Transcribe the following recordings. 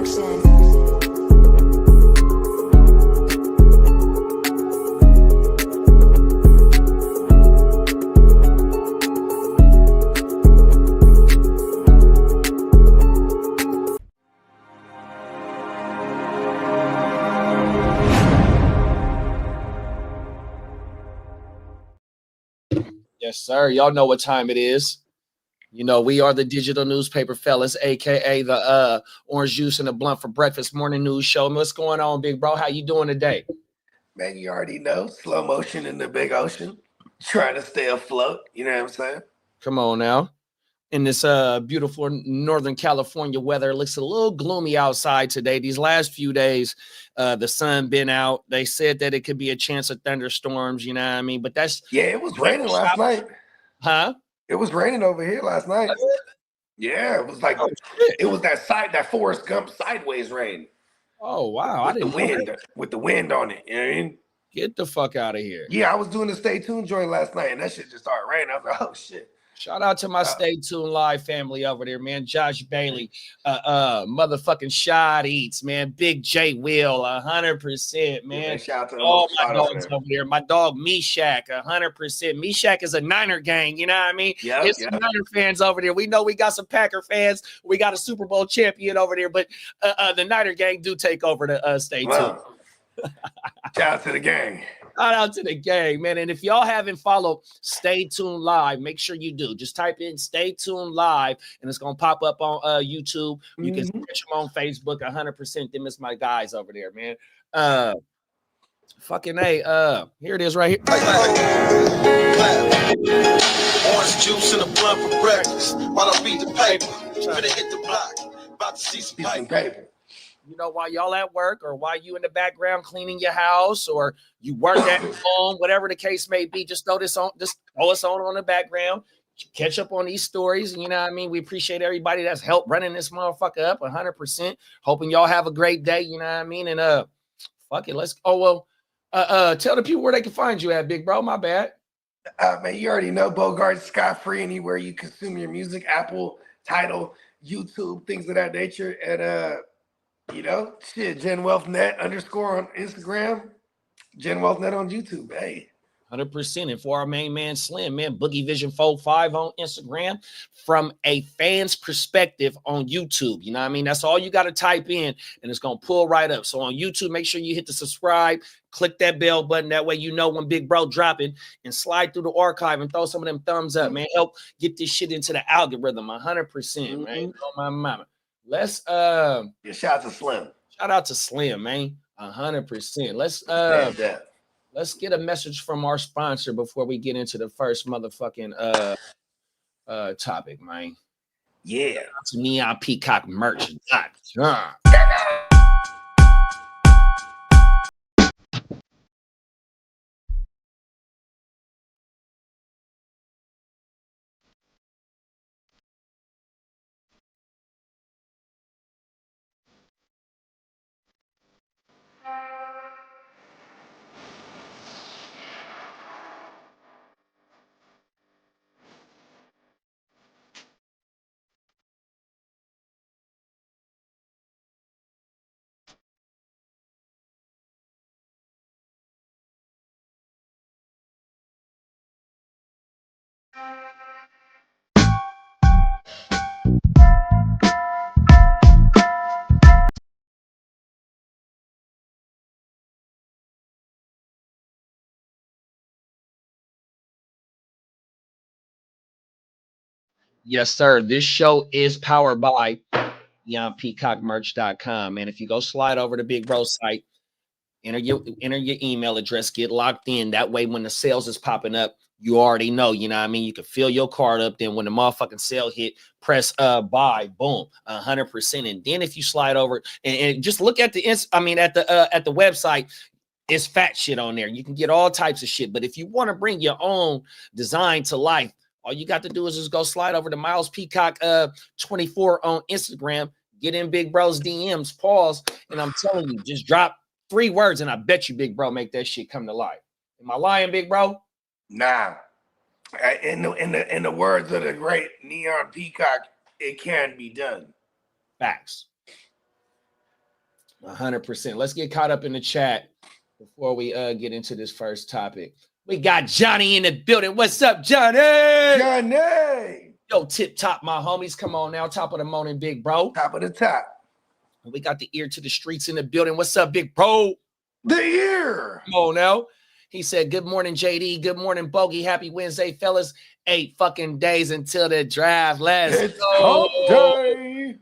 production. Yes, sir. Y'all know what time it is. You know, we are the digital newspaper fellas, aka the orange juice and the blunt for breakfast morning news show. What's going on, big bro? How you doing today? Man, you already know. Slow motion in the big ocean. Trying to stay afloat. You know what I'm saying? Come on now. In this beautiful Northern California weather, it looks a little gloomy outside today. These last few days, the sun been out. They said that it could be a chance of thunderstorms, you know what I mean? But that's it was raining last night. Huh? It was raining over here last night. Yeah, it was like it was that Forrest Gump sideways rain. Oh wow. With the wind on it. You know what I mean? Get the fuck out of here. Yeah, I was doing the Stay Tuned joint last night and that shit just started raining. I was like, oh shit. Shout out to my Stay Tuned Live family over there, man. Josh Bailey, motherfucking Shad Eats, man. Big J Will, 100%, man. Yeah, shout out to all my dogs over there. My dog Meshach, 100%. Meshach is a Niner gang, you know what I mean? Yeah, it's some Niner fans over there. We know we got some Packer fans. We got a Super Bowl champion over there, but the Niner gang do take over the Stay Tuned. Shout out to the gang. Shout out to the gang, man. And if y'all haven't followed Stay Tuned Live, make sure you do. Just type in Stay Tuned Live, and it's going to pop up on YouTube. You can catch them on Facebook 100%. Them is my guys over there, man. Fucking A. Here it is right here. Orange juice and a blunt for breakfast. While I beat the paper. Finna hit the block. About to see some paper. You know, while y'all at work or while you in the background cleaning your house or you work at home, whatever the case may be, just throw us on the background. Catch up on these stories. You know what I mean? We appreciate everybody that's helped running this motherfucker up 100%. Hoping y'all have a great day. You know what I mean? And fuck it. Let's tell the people where they can find you at, big bro. My bad. Man, you already know Bogard scot-free anywhere you consume your music, Apple, Tidal, YouTube, things of that nature. And you know, shit, GenWealthNet _ on Instagram, GenWealthNet on YouTube. Hey, 100%. And for our main man Slim, man, Boogie Vision 45 on Instagram, from a fan's perspective on YouTube. You know what I mean? That's all you got to type in and it's going to pull right up. So on YouTube, make sure you hit the subscribe, click that bell button. That way you know when Big Bro dropping, and slide through the archive and throw some of them thumbs up, man. Help get this shit into the algorithm 100%, man. Oh, my mama. Let's shout out to Slim. Shout out to Slim, man. 100%. Let's get a message from our sponsor before we get into the first motherfucking topic, man. Yeah. To NeonPeacockMerch.com. Yes, sir. This show is powered by NeonPeacockMerch.com. And if you go slide over to Big Bro's site, enter your email address, get locked in. That way, when the sales is popping up, you already know, you know what I mean? You can fill your card up. Then when the motherfucking sale hit, press buy, boom, 100%. And then if you slide over and just look at the website, it's fat shit on there. You can get all types of shit. But if you want to bring your own design to life, all you got to do is just go slide over to Miles Peacock 24 on Instagram, get in Big Bro's DMs, pause, and I'm telling you, just drop 3 words, and I bet you Big Bro make that shit come to life. Am I lying, Big Bro? Nah. In the words of the great Neon Peacock, it can be done. Facts. 100%. Let's get caught up in the chat before we get into this first topic. We got Johnny in the building. What's up, Johnny? Johnny. Yo, tip top, my homies. Come on now. Top of the morning, big bro. Top of the top. We got the ear to the streets in the building. What's up, big bro? The ear. Come on now. He said, good morning, JD. Good morning, Bogey. Happy Wednesday, fellas. 8 fucking days until the draft. Let's go. Day.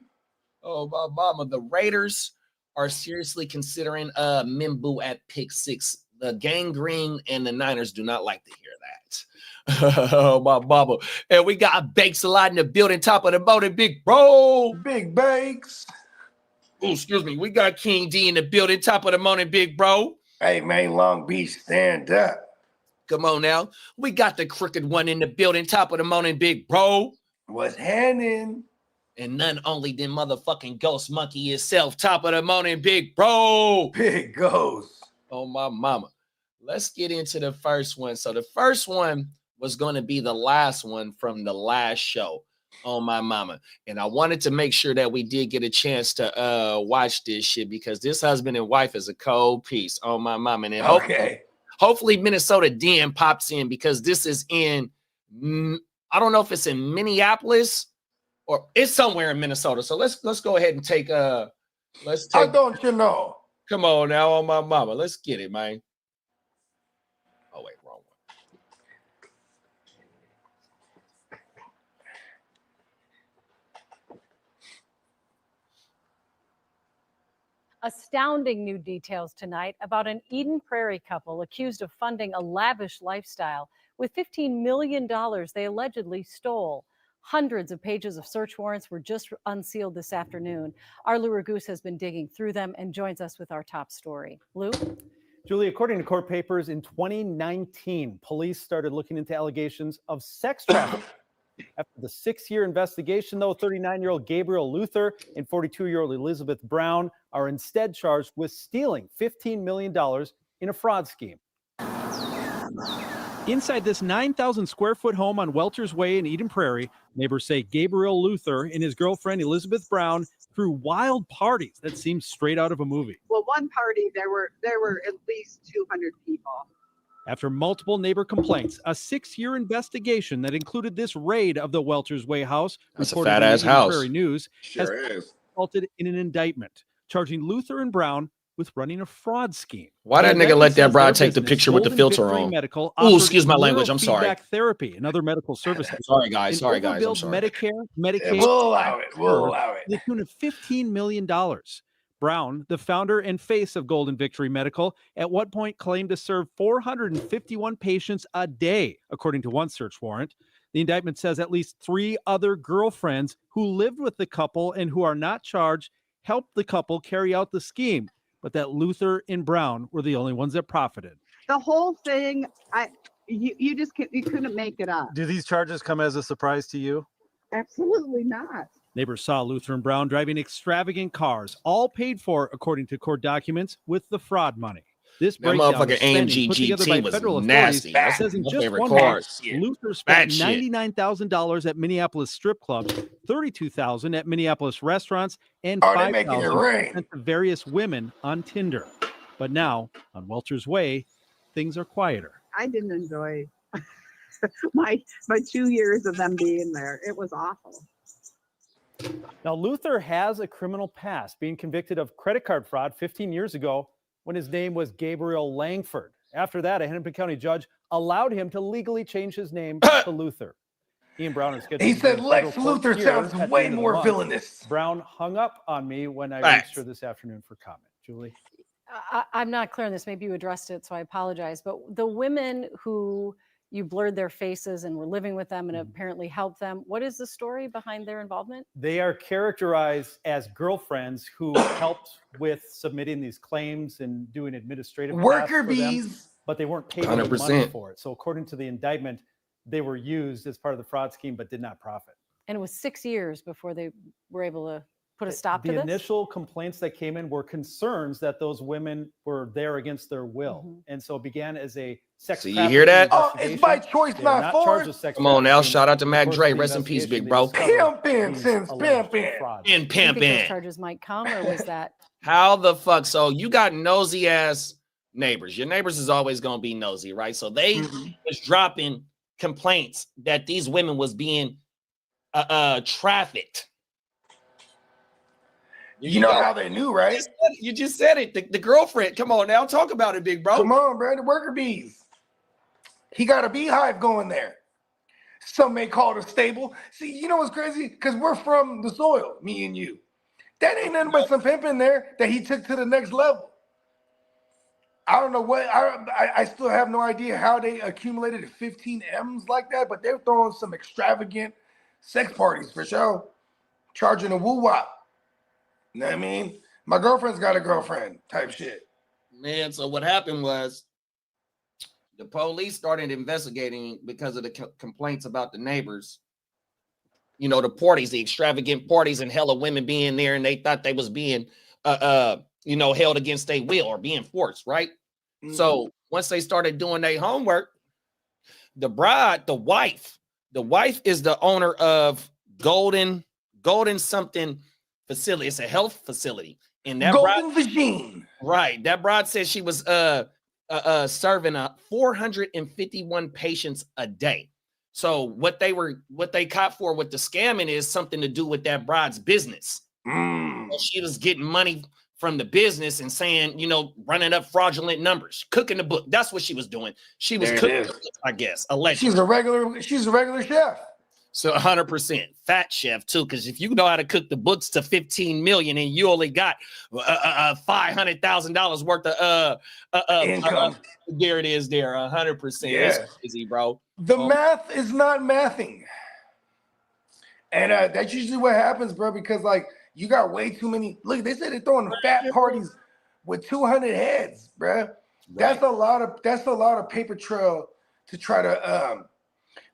Oh, my mama. The Raiders are seriously considering Mimbu at pick 6. The gangrene and the Niners do not like to hear that. Oh, my mama. And we got Bakes a lot in the building. Top of the morning, big bro. Big Bakes. Oh, excuse me. We got King D in the building. Top of the morning, big bro. Hey, man, Long Beach, stand up. Come on now. We got the crooked one in the building. Top of the morning, big bro. What's happening? And none only than motherfucking Ghost Monkey itself. Top of the morning, big bro. Big Ghost. Oh, my mama. Let's get into the first one. So the first one was going to be the last one from the last show. Oh, my mama. And I wanted to make sure that we did get a chance to watch this shit because this husband and wife is a cold piece. Oh, my mama. And hopefully Minnesota Den pops in because this is in, I don't know if it's in Minneapolis or it's somewhere in Minnesota. So let's go ahead and take How don't you know? Come on now, on my mama. Let's get it, man. Oh, wait, wrong one. Astounding new details tonight about an Eden Prairie couple accused of funding a lavish lifestyle with $15 million they allegedly stole. Hundreds of pages of search warrants were just unsealed this afternoon. Our Lou Ragoose has been digging through them and joins us with our top story. Lou? Julie, according to court papers, in 2019, police started looking into allegations of sex trafficking. After the 6-year investigation, though, 39-year-old Gabriel Luther and 42-year-old Elizabeth Brown are instead charged with stealing $15 million in a fraud scheme. Inside this 9,000-square-foot home on Welter's Way in Eden Prairie, neighbors say Gabriel Luther and his girlfriend Elizabeth Brown threw wild parties that seemed straight out of a movie. Well, one party, there were at least 200 people. After multiple neighbor complaints, a 6-year investigation that included this raid of the Welter's Way house, that's a fat-ass house. Prairie News, Sure has resulted in an indictment charging Luther and Brown with running a fraud scheme. Why that nigga let that broad take the picture with the filter on? Oh, excuse my language. I'm sorry. Therapy and other medical services. Sorry, guys. I'm sorry. Medicare, Medicaid. We'll allow it. We'll allow it. To the tune of $15 million. Brown, the founder and face of Golden Victory Medical, at one point claimed to serve 451 patients a day, according to one search warrant. The indictment says at least 3 other girlfriends who lived with the couple and who are not charged helped the couple carry out the scheme, but that Luther and Brown were the only ones that profited. The whole thing, you couldn't make it up. Do these charges come as a surprise to you? Absolutely not. Neighbors saw Luther and Brown driving extravagant cars, all paid for, according to court documents, with the fraud money. This breakdown motherfucking AMG GT was nasty. Says in just one month, Luther spent $99,000 at Minneapolis strip clubs, $32,000 at Minneapolis restaurants, and $5,000 to various women on Tinder. But now, on Welter's Way, things are quieter. I didn't enjoy my 2 years of them being there. It was awful. Now, Luther has a criminal past, being convicted of credit card fraud 15 years ago when his name was Gabriel Langford. After that, a Hennepin County judge allowed him to legally change his name to Luther. Ian Brown is scheduled. He said Lex Luthor sounds way more villainous. Brown hung up on me when I reached her this afternoon for comment. Julie? I'm not clear on this. Maybe you addressed it, so I apologize. But the women who you blurred their faces and were living with them and apparently helped them, what is the story behind their involvement? They are characterized as girlfriends who helped with submitting these claims and doing administrative worker bees, but they weren't paid any money for it. So according to the indictment, they were used as part of the fraud scheme, but did not profit. And it was 6 years before they were able to put a stop to this? The initial complaints that came in were concerns that those women were there against their will. And so it began as a sex trafficking. So you hear that? Oh, it's by choice, not force. Come on now. Shout out to Mac Dre. Rest in peace, big bro. Pimpin' since pimpin'. In pimpin'. Those charges might come, or was that How the fuck? So you got nosy ass neighbors. Your neighbors is always gonna be nosy, right? So they was dropping complaints that these women was being trafficked. You know how they knew, right? You just said it. The girlfriend. Come on now, talk about it, big bro. Come on, bro. The worker bees. He got a beehive going there. Some may call it a stable. See, you know what's crazy? Because we're from the soil, me and you. That ain't nothing but some pimp in there that he took to the next level. I don't know what, I still have no idea how they accumulated 15 M's like that, but they're throwing some extravagant sex parties for sure. Charging a woo-wop. You know what I mean? My girlfriend's got a girlfriend type shit. Man, so what happened was the police started investigating because of the complaints about the neighbors. You know, the parties, the extravagant parties, and hella women being there, and they thought they was being, you know, held against their will or being forced, right? So once they started doing their homework, the bride, the wife is the owner of Golden something facility. It's a health facility, and that Golden Vagine. Right. That broad said she was serving 451 patients a day. So what they caught for with the scamming is something to do with that broad's business. She was getting money from the business and saying, you know, running up fraudulent numbers, cooking the book. That's what she was doing. She was cooking the book, I guess, allegedly. She's a regular chef. So 100% fat chef too, because if you know how to cook the books to 15 million and you only got $500,000 worth of income, there it is. There 100%. Yeah. It's crazy, bro. The math is not mathing, and that's usually what happens, bro. Because like you got way too many. Look, they said they're throwing fat parties with 200 heads, bro. Right. That's a lot of paper trail to try to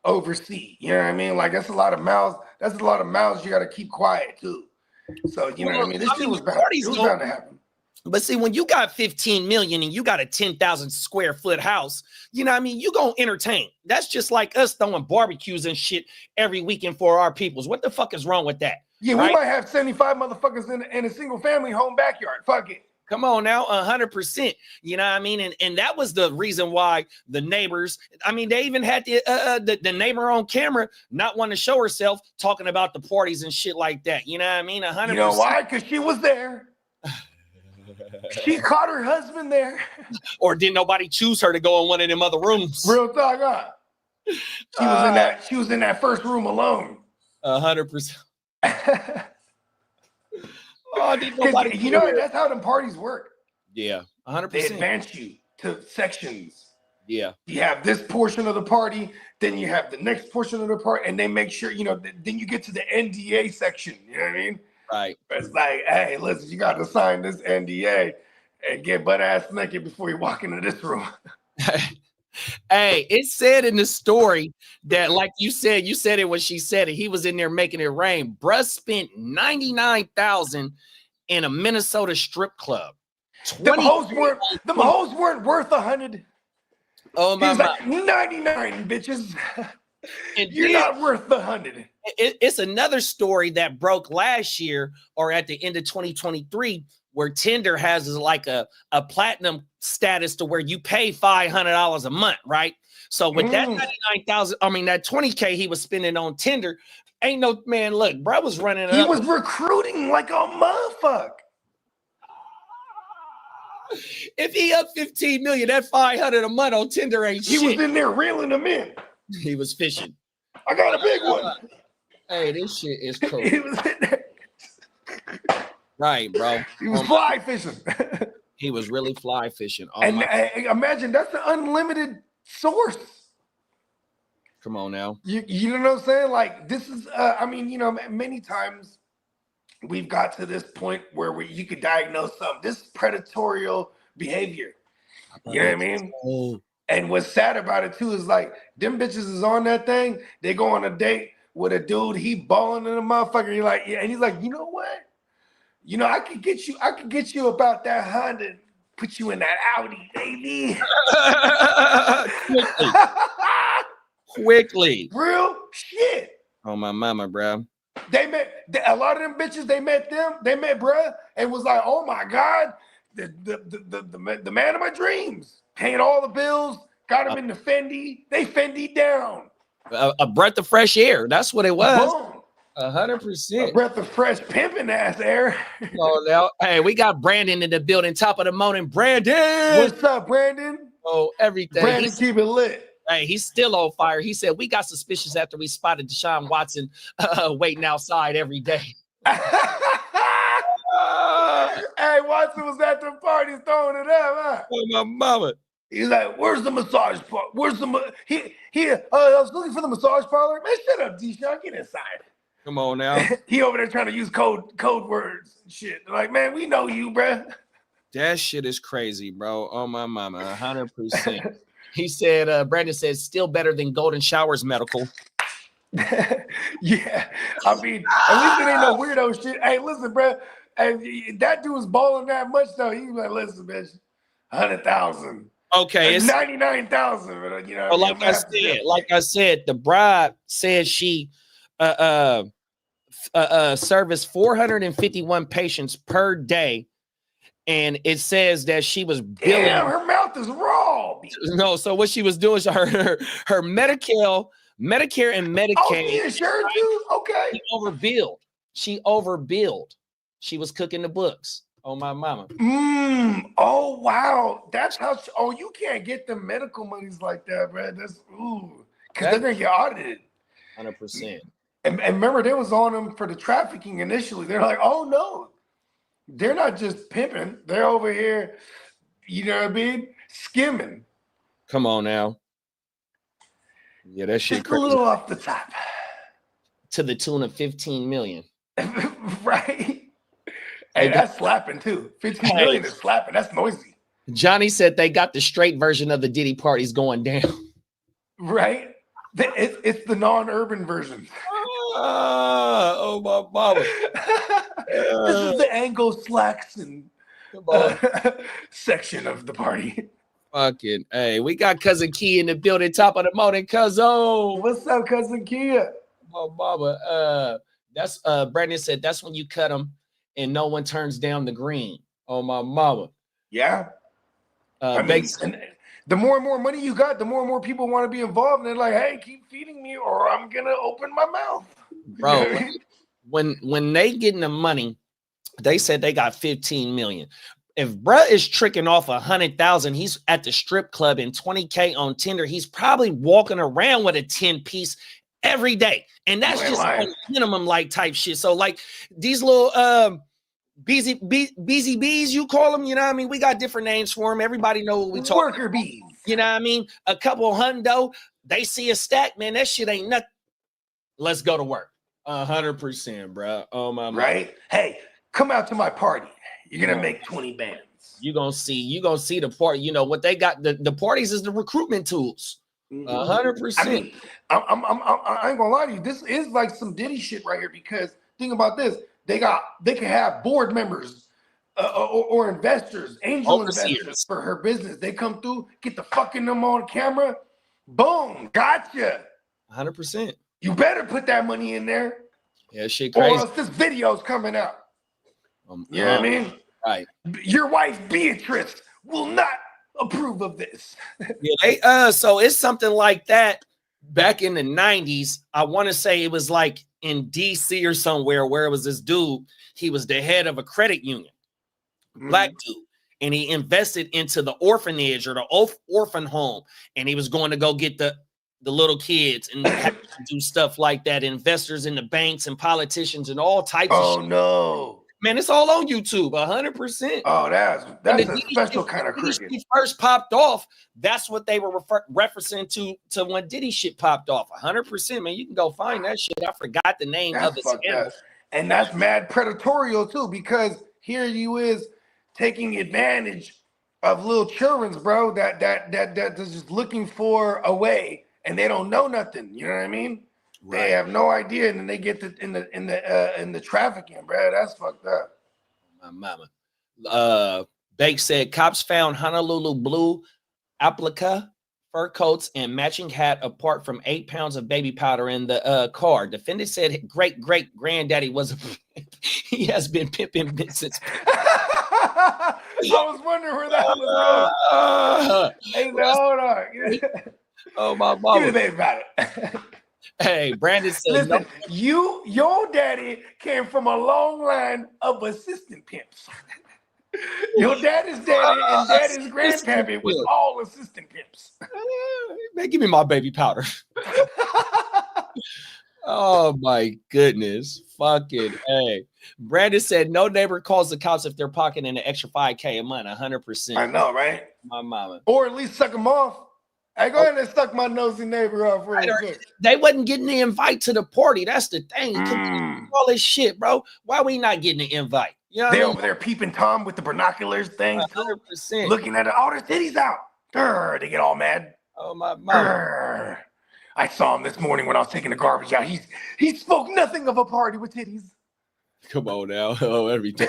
oversee. You know what I mean? Like that's a lot of mouths. That's a lot of mouths you got to keep quiet too. So you know what I mean? This shit was bound to happen. But see, when you got 15 million and you got a 10,000 square foot house, you know what I mean? You gonna entertain. That's just like us throwing barbecues and shit every weekend for our peoples. What the fuck is wrong with that? Yeah, right? We might have 75 motherfuckers in a single family home backyard. Fuck it. Come on now, 100%. You know what I mean? And that was the reason why the neighbors, I mean, they even had the neighbor on camera not wanting to show herself talking about the parties and shit like that. You know what I mean? 100%. You know why? Because she was there. She caught her husband there. Or did nobody choose her to go in one of them other rooms? Real talk, huh? She was in that first room alone. 100%. Oh, you know, that's how them parties work. Yeah, 100%. They advance you to sections. Yeah. You have this portion of the party, then you have the next portion of the party, and they make sure, you know, then you get to the NDA section. You know what I mean? Right. It's like, hey, listen, you got to sign this NDA and get butt ass naked before you walk into this room. Hey, it said in the story that, like you said it when she said it. He was in there making it rain. Bruh spent $99,000 in a Minnesota strip club. Them hoes weren't worth 100. Oh my! Like 99 bitches. You're not worth the 100. It's another story that broke last year or at the end of 2023, where Tinder has like a platinum status to where you pay $500 a month, right? So with that 99,000, I mean that 20K he was spending on Tinder, ain't no man. Look, bro was running. He was recruiting like a motherfucker. If he up 15 million, that 500 a month on Tinder ain't shit. He was in there reeling them in. He was fishing. I got a big one. Hey, this shit is cool. He was in there. Right, bro. He was fly fishing. He was really fly fishing. Oh, and imagine that's an unlimited source. Come on now. You know what I'm saying? Like this is, I mean, you know, many times we've got to this point where you could diagnose something. This predatory behavior. You know what I mean? Oh. And what's sad about it too is like them bitches is on that thing. They go on a date with a dude. He balling in a motherfucker. You're like, yeah, and he's like, you know what? You know, I could get you about that Honda. Put you in that Audi, baby. Quickly. Real shit. Oh my mama, bro. They met. a lot of them bitches, they met bruh, and was like, oh my God, the man of my dreams. Paying all the bills, got him in the Fendi. They Fendi down. A breath of fresh air. That's what it was. Boom. 100%. A breath of fresh pimping ass air. Oh, now, hey, we got Brandon in the building. Top of the morning, Brandon. What's up, Brandon? Oh, everything. Brandon, keep it lit. Hey, he's still on fire. He said we got suspicious after we spotted Deshaun Watson waiting outside every day. Hey, Watson was at the party throwing it up, huh? Oh, my mama. He's like, "Where's the massage parlor? Where's the I was looking for the massage parlor. Man, shut up, Deshaun. Get inside." Come on now. He over there trying to use code words and shit. They're like, man, we know you, bruh. That shit is crazy, bro. Oh, my mama. 100%. He said, Brandon says, still better than Golden Showers Medical. Yeah. I mean, at least it ain't no weirdo shit. Hey, listen, bruh. Hey, that dude was balling that much, though. He was like, listen, bitch, 100,000. Okay. It's 99,000. You know, like I said, the bride said she serviced 451 patients per day, and it says that she was billing. Damn, her mouth is raw. No, so what she was doing is her Medicare and Medicaid. Oh, she insured too? Okay. She overbilled. She was cooking the books. Oh, my mama. Oh, wow. That's how. You can't get the medical monies like that, bro. That's because they're gonna get audited. 100%. And remember, they was on them for the trafficking initially. They're like, oh no, they're not just pimping. They're over here, you know what I mean, skimming. Come on now. Yeah, that shit just crazy. A little off the top. To the tune of 15 million. Right. Hey, that's slapping too. 15 million is slapping. That's noisy. Johnny said they got the straight version of the Diddy parties going down. Right. It's the non-urban version. Oh, my mama. This is the Anglo-Saxon section of the party. Fucking, hey, we got Cousin Key in the building, top of the morning, cousin. What's up, Cousin Kia? My mama. That's Brandon said that's when you cut them and no one turns down the green. Oh, my mama. Yeah. I mean, the more and more money you got, the more and more people want to be involved. And they're like, hey, keep feeding me or I'm going to open my mouth. Bro, when they getting the money, they said they got 15 million. If bruh is tricking off 100,000, he's at the strip club and 20K on Tinder. He's probably walking around with a 10-piece every day. And that's just like minimum like type shit. So like these little bees, you call them, you know what I mean? We got different names for them. Everybody know what we talk worker bees. You know what I mean? A couple hundo, they see a stack, man, that shit ain't nothing. Let's go to work. 100%, bro. Oh my God. Right? Hey, come out to my party. You're gonna make 20 bands. You're gonna see the party. You know what they got, the parties is the recruitment tools. 100%. I mean, I ain't gonna lie to you. This is like some Diddy shit right here because think about this. They can have board members or investors, angel investors for her business. They come through, get the fucking them on camera. Boom, gotcha. 100%. You better put that money in there. Yeah, shit crazy. Or else this video's coming out. You know what I mean? Right. Your wife Beatrice will not approve of this. Yeah, so it's something like that back in the 90s. I want to say it was like in DC or somewhere where it was this dude. He was the head of a credit union, black dude, and he invested into the orphanage or the orphan home, and he was going to go get the little kids and do stuff like that. Investors in the banks and politicians and all types of shit. Oh no. Man, it's all on YouTube, 100%. Oh, that's a special kind of cricket. When Diddy first popped off, that's what they were referencing to when Diddy shit popped off. 100%, man. You can go find that shit. I forgot the name of the scandal. And that's mad predatorial too, because here you is taking advantage of little children's, bro, that is just looking for a way, and they don't know nothing. You know what I mean? Right. They have no idea, and then they get in the trafficking, bro. That's fucked up. My mama. Bake said cops found Honolulu blue applica fur coats, and matching hat, apart from 8 pounds of baby powder in the car. Defendant said great granddaddy was a he has been pimping since. I was wondering where that was going. Hey, hold on. Oh my Give me mama. the baby powder. Hey, Brandon said Listen, no. your daddy came from a long line of assistant pimps. Your daddy's daddy and daddy's grandpappy was all assistant pimps. Man, give me my baby powder. Oh my goodness. Fucking hey. Brandon said no neighbor calls the cops if they're pocketing an extra $5K a month. 100%. I know, right? My mama. Or at least suck them off. Hey, go ahead and suck my nosy neighbor off real quick. They wasn't getting the invite to the party. That's the thing. All this shit, bro. Why we not getting the invite? You know They over there peeping Tom with the binoculars things. 100%. Looking at it. Oh, their titties out. Grr, they get all mad. Oh my mama. Grr. I saw him this morning when I was taking the garbage out. He spoke nothing of a party with titties. Come on now. Oh, everything.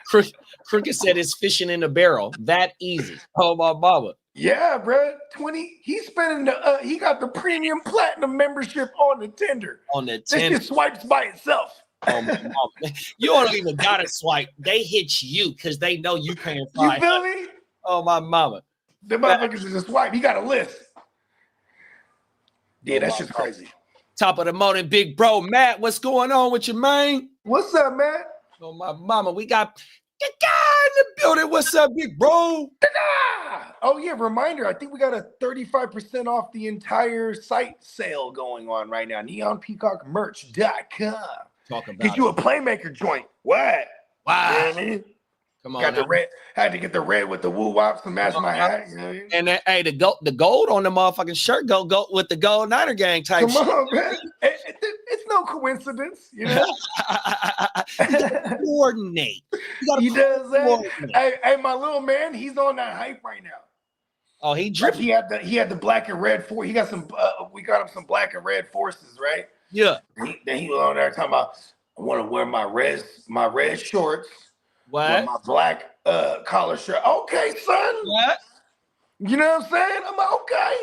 Crooked said it's fishing in a barrel. That easy. Oh my mama. Yeah, bro. 20. He's spending the he got the premium platinum membership on the Tinder. On the This Tinder. just swipes by itself. Oh my mama. You don't even gotta swipe. They hit you because they know you paying You $5. feel me? Oh my mama. The motherfuckers just swipe. He got a list. Yeah, that shit's crazy. Top of the morning, big bro. Matt, what's going on with you, man? What's up, man? Oh my mama. We got the guy in the building. What's up, big bro? Ta-da! Oh yeah, reminder. I think we got a 35% off the entire site sale going on right now. NeonPeacockMerch.com. Talk about Get you a playmaker joint. What? Wow. You know what I mean? Come on. Got the now. red. Had to get the red with the woo wops to match my hat. You know what I mean? And then, hey, the gold on the motherfucking shirt go with the gold Niner gang type Come on, man. It's no coincidence, you know. Coordinate. He does that. Hey, my little man, he's on that hype right now. Oh, he Like dripping. he had the black and red for. He got some. We got him some black and red forces, right? Yeah. Then he was on there talking about, I want to wear my red shorts. What? With my black collar shirt. Okay, son. What? You know what I'm saying? I'm like, okay.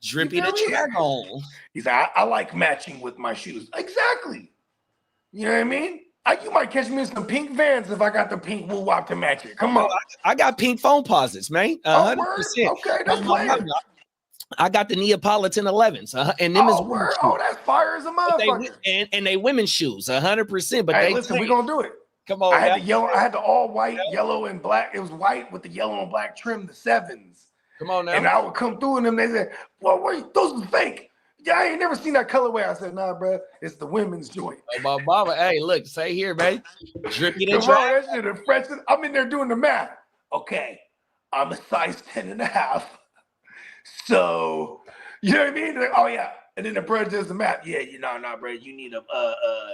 Drippy You the feel me? dragon. He's like, I like matching with my shoes. Exactly. You know what I mean? You might catch me in some pink Vans if I got the pink woo wop to match it. Come on. I got pink phone posits, man. 100%. Okay, that's fire. I got the Neapolitan 11s, and them is women's shoes. that's fire as a motherfucker. And they women's shoes, 100%. But Hey, they listen, we're gonna do it. Come on. I had now. the yellow, I had the all white, yellow and black. It was white with the yellow and black trim, the 7s. Come on now. And I would come through and them, they said, well, wait, those was fake. Yeah, I ain't never seen that colorway. I said, nah, bro, it's the women's joint. Oh, my mama. Hey, look, say here, man. Drippy the Come on, dragon. that shit is fresh. I'm in there doing the math. Okay, I'm a size 10.5. So, you know what I mean? Like, oh, yeah. And then the bro does the math. Yeah, nah, bro, you need a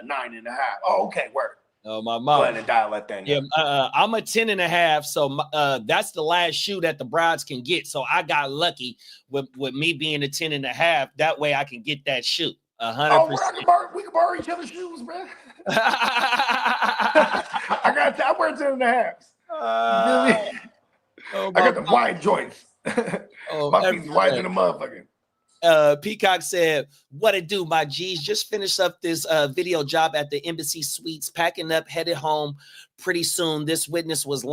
9.5. Oh, okay, work. Oh, my Go mama. ahead and dial that thing. Yeah, I'm a 10.5, so that's the last shoe that the brides can get. So I got lucky with me being a 10.5. That way I can get that shoe. 100%. Oh, we can borrow each other's shoes, man. I wear 10.5s. Oh, I got the wide joints. Oh, My feet's wide than a motherfucker. Peacock said, what it do, my G's? Just finished up this video job at the Embassy Suites, packing up, headed home pretty soon. This witness was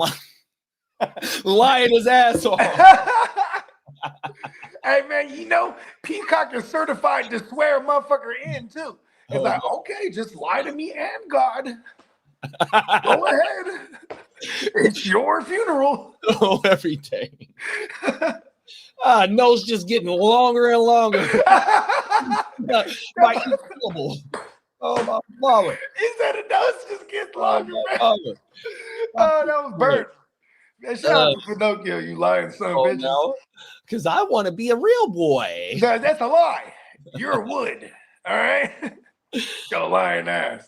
lying his ass off. Hey, man, you know, Peacock is certified to swear a motherfucker in, too. It's like, okay, just lie to me and God. Go ahead. It's your funeral. Oh, everything. Nose just getting longer and longer. My syllable. Oh, my mama. He said the nose just gets longer, man. Oh, that was Bert. Man, shout out to Pinocchio, you lying son of a bitch. No, because I want to be a real boy. That's a lie. You're wood. All right? Your lying ass.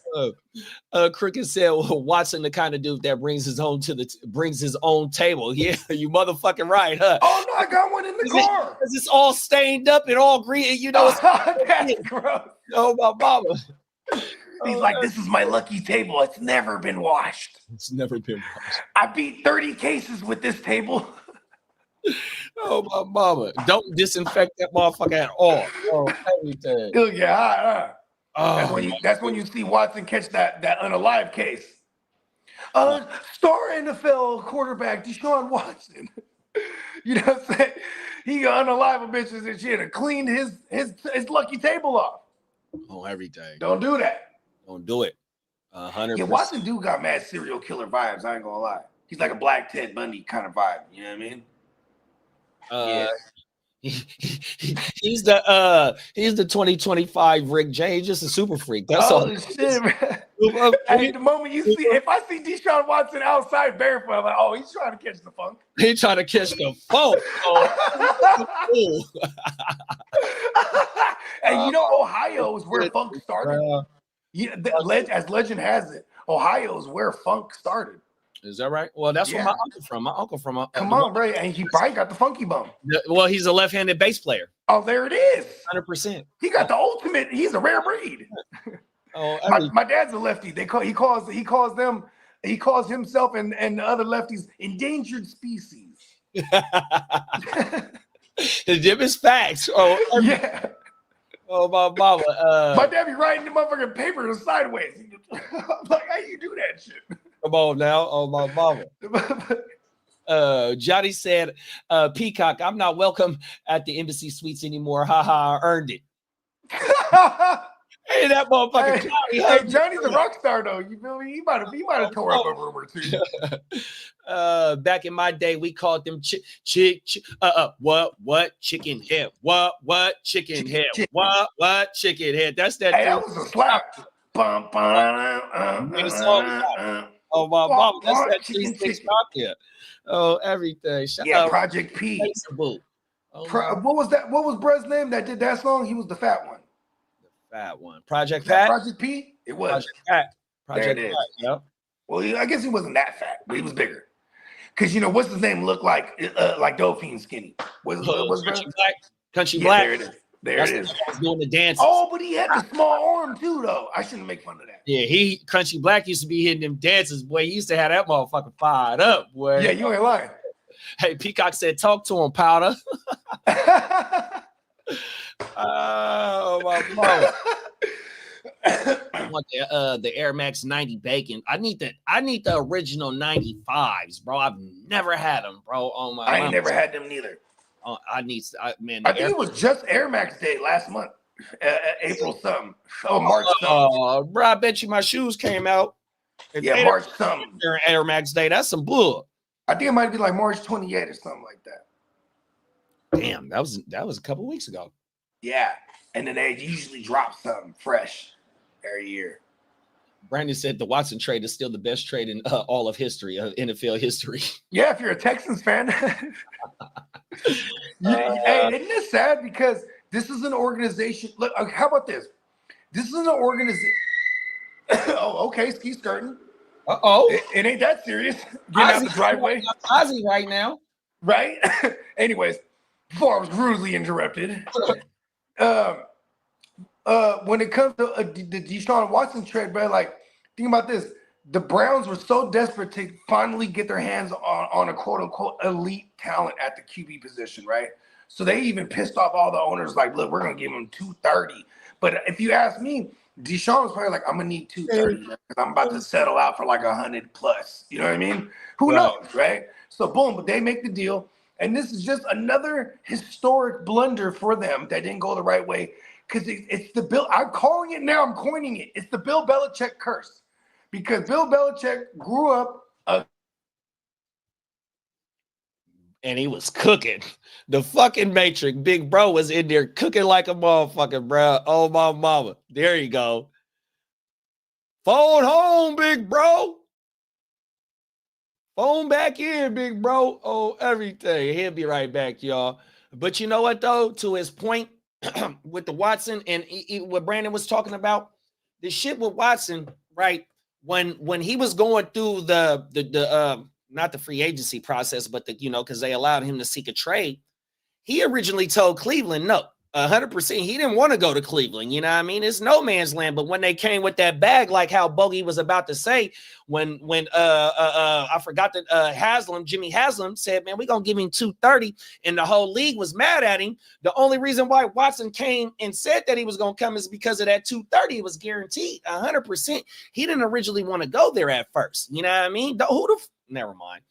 Cricket said, well, Watson, the kind of dude that brings his own table. Yeah, you motherfucking right, huh? Oh no, I got one in the car. Because it's all stained up and all green. You know, that's gross. Oh, my mama. He's like, this is my lucky table. It's never been washed. It's never been washed. I beat 30 cases with this table. Oh, my mama. Don't disinfect that motherfucker at all. Oh, everything. It'll get hot, huh? Oh, That's when you see Watson catch that unalive case. Star NFL quarterback Deshaun Watson. You know what I'm saying? He unalive bitches and shit and cleaned his lucky table off. oh, everything. Don't do that. Don't do it. 100%. Yeah, Watson do got mad serial killer vibes. I ain't gonna lie. He's like a Black Ted Bundy kind of vibe. You know what I mean? Yeah. He's the 2025 Rick James, just a super freak. That's all. Shit, man. Hey, the moment you see, if I see Deshaun Watson outside barefoot, I'm like, oh, he's trying to catch the funk. He's trying to catch the funk. Oh. And you know, Ohio is where funk started. Yeah, as legend has it, Ohio is where funk started. Is that right? Well, that's where my uncle from. My uncle from. Come on, bro, and he probably got the funky bum. Well, he's a left-handed bass player. Oh, there it is. 100%. He got the ultimate. He's a rare breed. Oh, my dad's a lefty. He calls himself and the other lefties endangered species. The dim is facts. Oh, yeah. Oh, my mama. My dad be writing the motherfucking paper sideways. I'm like, how you do that shit? Come on now. Oh, my mama. Johnny said, Peacock, I'm not welcome at the Embassy Suites anymore. Ha ha, I earned it. Hey, that motherfucker. Hey, Johnny's a rock star, though. You feel me? He might have tore up a room or two. Back in my day, we called them chicken head? What chicken head? What chicken head? That's that. Hey, that was a slap. Oh, my mom. That's that cheese there. Oh, everything. Yeah, Project P. Oh, what was that? What was Brett's name that did that song? He was the fat one. Fat one. Project Pat? Project P? It was. Project Pat. Project There it is. Pat. Yep. Well, I guess he wasn't that fat, but he was bigger. Because, you know, what's his name look like? Like Dolphin Skinny. What's Country Black. Country Black. There it is. There it is. Doing the dance. Oh, but he had the small arm too, though. I shouldn't make fun of that. Yeah, Country Black used to be hitting them dances, boy. He used to have that motherfucker fired up, boy. Yeah, you ain't lying. Hey, Peacock said, talk to him, Powder. Oh, my God. I want the Air Max 90 bacon. I need the original 95s, bro. I've never had them, bro. Oh my! I ain't never had them neither. I think it was just Air Max Day last month, April something. Oh, March something. Bro, I bet you my shoes came out. Yeah, March something. During Air Max Day, that's some bull. I think it might be like March 28 or something like that. Damn, that was a couple weeks ago. Yeah, and then they usually drop something fresh every year. Brandon said the Watson trade is still the best trade in all of history, of NFL history. Yeah, if you're a Texans fan. Hey, isn't this sad? Because this is an organization. Look, how about this? This is an organization. Oh, okay, ski skirting. Uh-oh. It ain't that serious. Getting out the driveway. Ozzy right now. Right? Anyways, before I was rudely interrupted. When it comes to the Deshaun Watson trade, bro, like, think about this. The Browns were so desperate to finally get their hands on a quote-unquote elite talent at the QB position, right? So they even pissed off all the owners, like, look, we're going to give him 230. But if you ask me, Deshaun was probably like, I'm going to need 230 because I'm about to settle out for like 100 plus. You know what I mean? Who knows, right? So, boom, but they make the deal. And this is just another historic blunder for them that didn't go the right way. Because it's the Bill, I'm calling it now, I'm coining it. It's the Bill Belichick curse. Because Bill Belichick grew up and he was cooking. The fucking Matrix, big bro was in there cooking like a motherfucker, bro. Oh, my mama. There you go. Phone home, big bro. Phone back in, big bro. Oh, everything. He'll be right back, y'all. But you know what, though? To his point, with the Watson and what Brandon was talking about, the shit with Watson, right? When he was going through the not the free agency process, but because they allowed him to seek a trade, he originally told Cleveland, no, 100%. He didn't want to go to Cleveland. You know what I mean? It's no man's land. But when they came with that bag, like how Bogey was about to say, when I forgot that Jimmy Haslam said, man, we're gonna give him 230, and the whole league was mad at him. The only reason why Watson came and said that he was gonna come is because of that 230. It was guaranteed 100%. He didn't originally want to go there at first. You know what I mean? Never mind.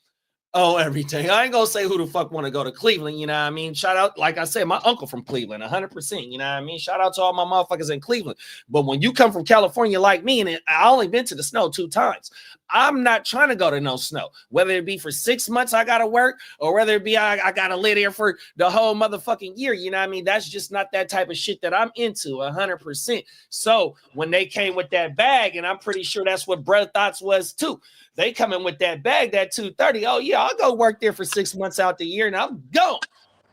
Oh, everything. I ain't gonna say who the fuck want to go to Cleveland, you know what I mean? Shout out, like I said, my uncle from Cleveland, 100%, you know what I mean? Shout out to all my motherfuckers in Cleveland. But when you come from California like me, and I only been to the snow 2 times, I'm not trying to go to no snow. Whether it be for 6 months I gotta work, or whether it be I gotta live there for the whole motherfucking year, you know what I mean? That's just not that type of shit that I'm into, 100%. So when they came with that bag, and I'm pretty sure that's what Brother Thoughts was too, they come in with that bag, that 230. Oh, yeah, I'll go work there for 6 months out the year, and I'm gone.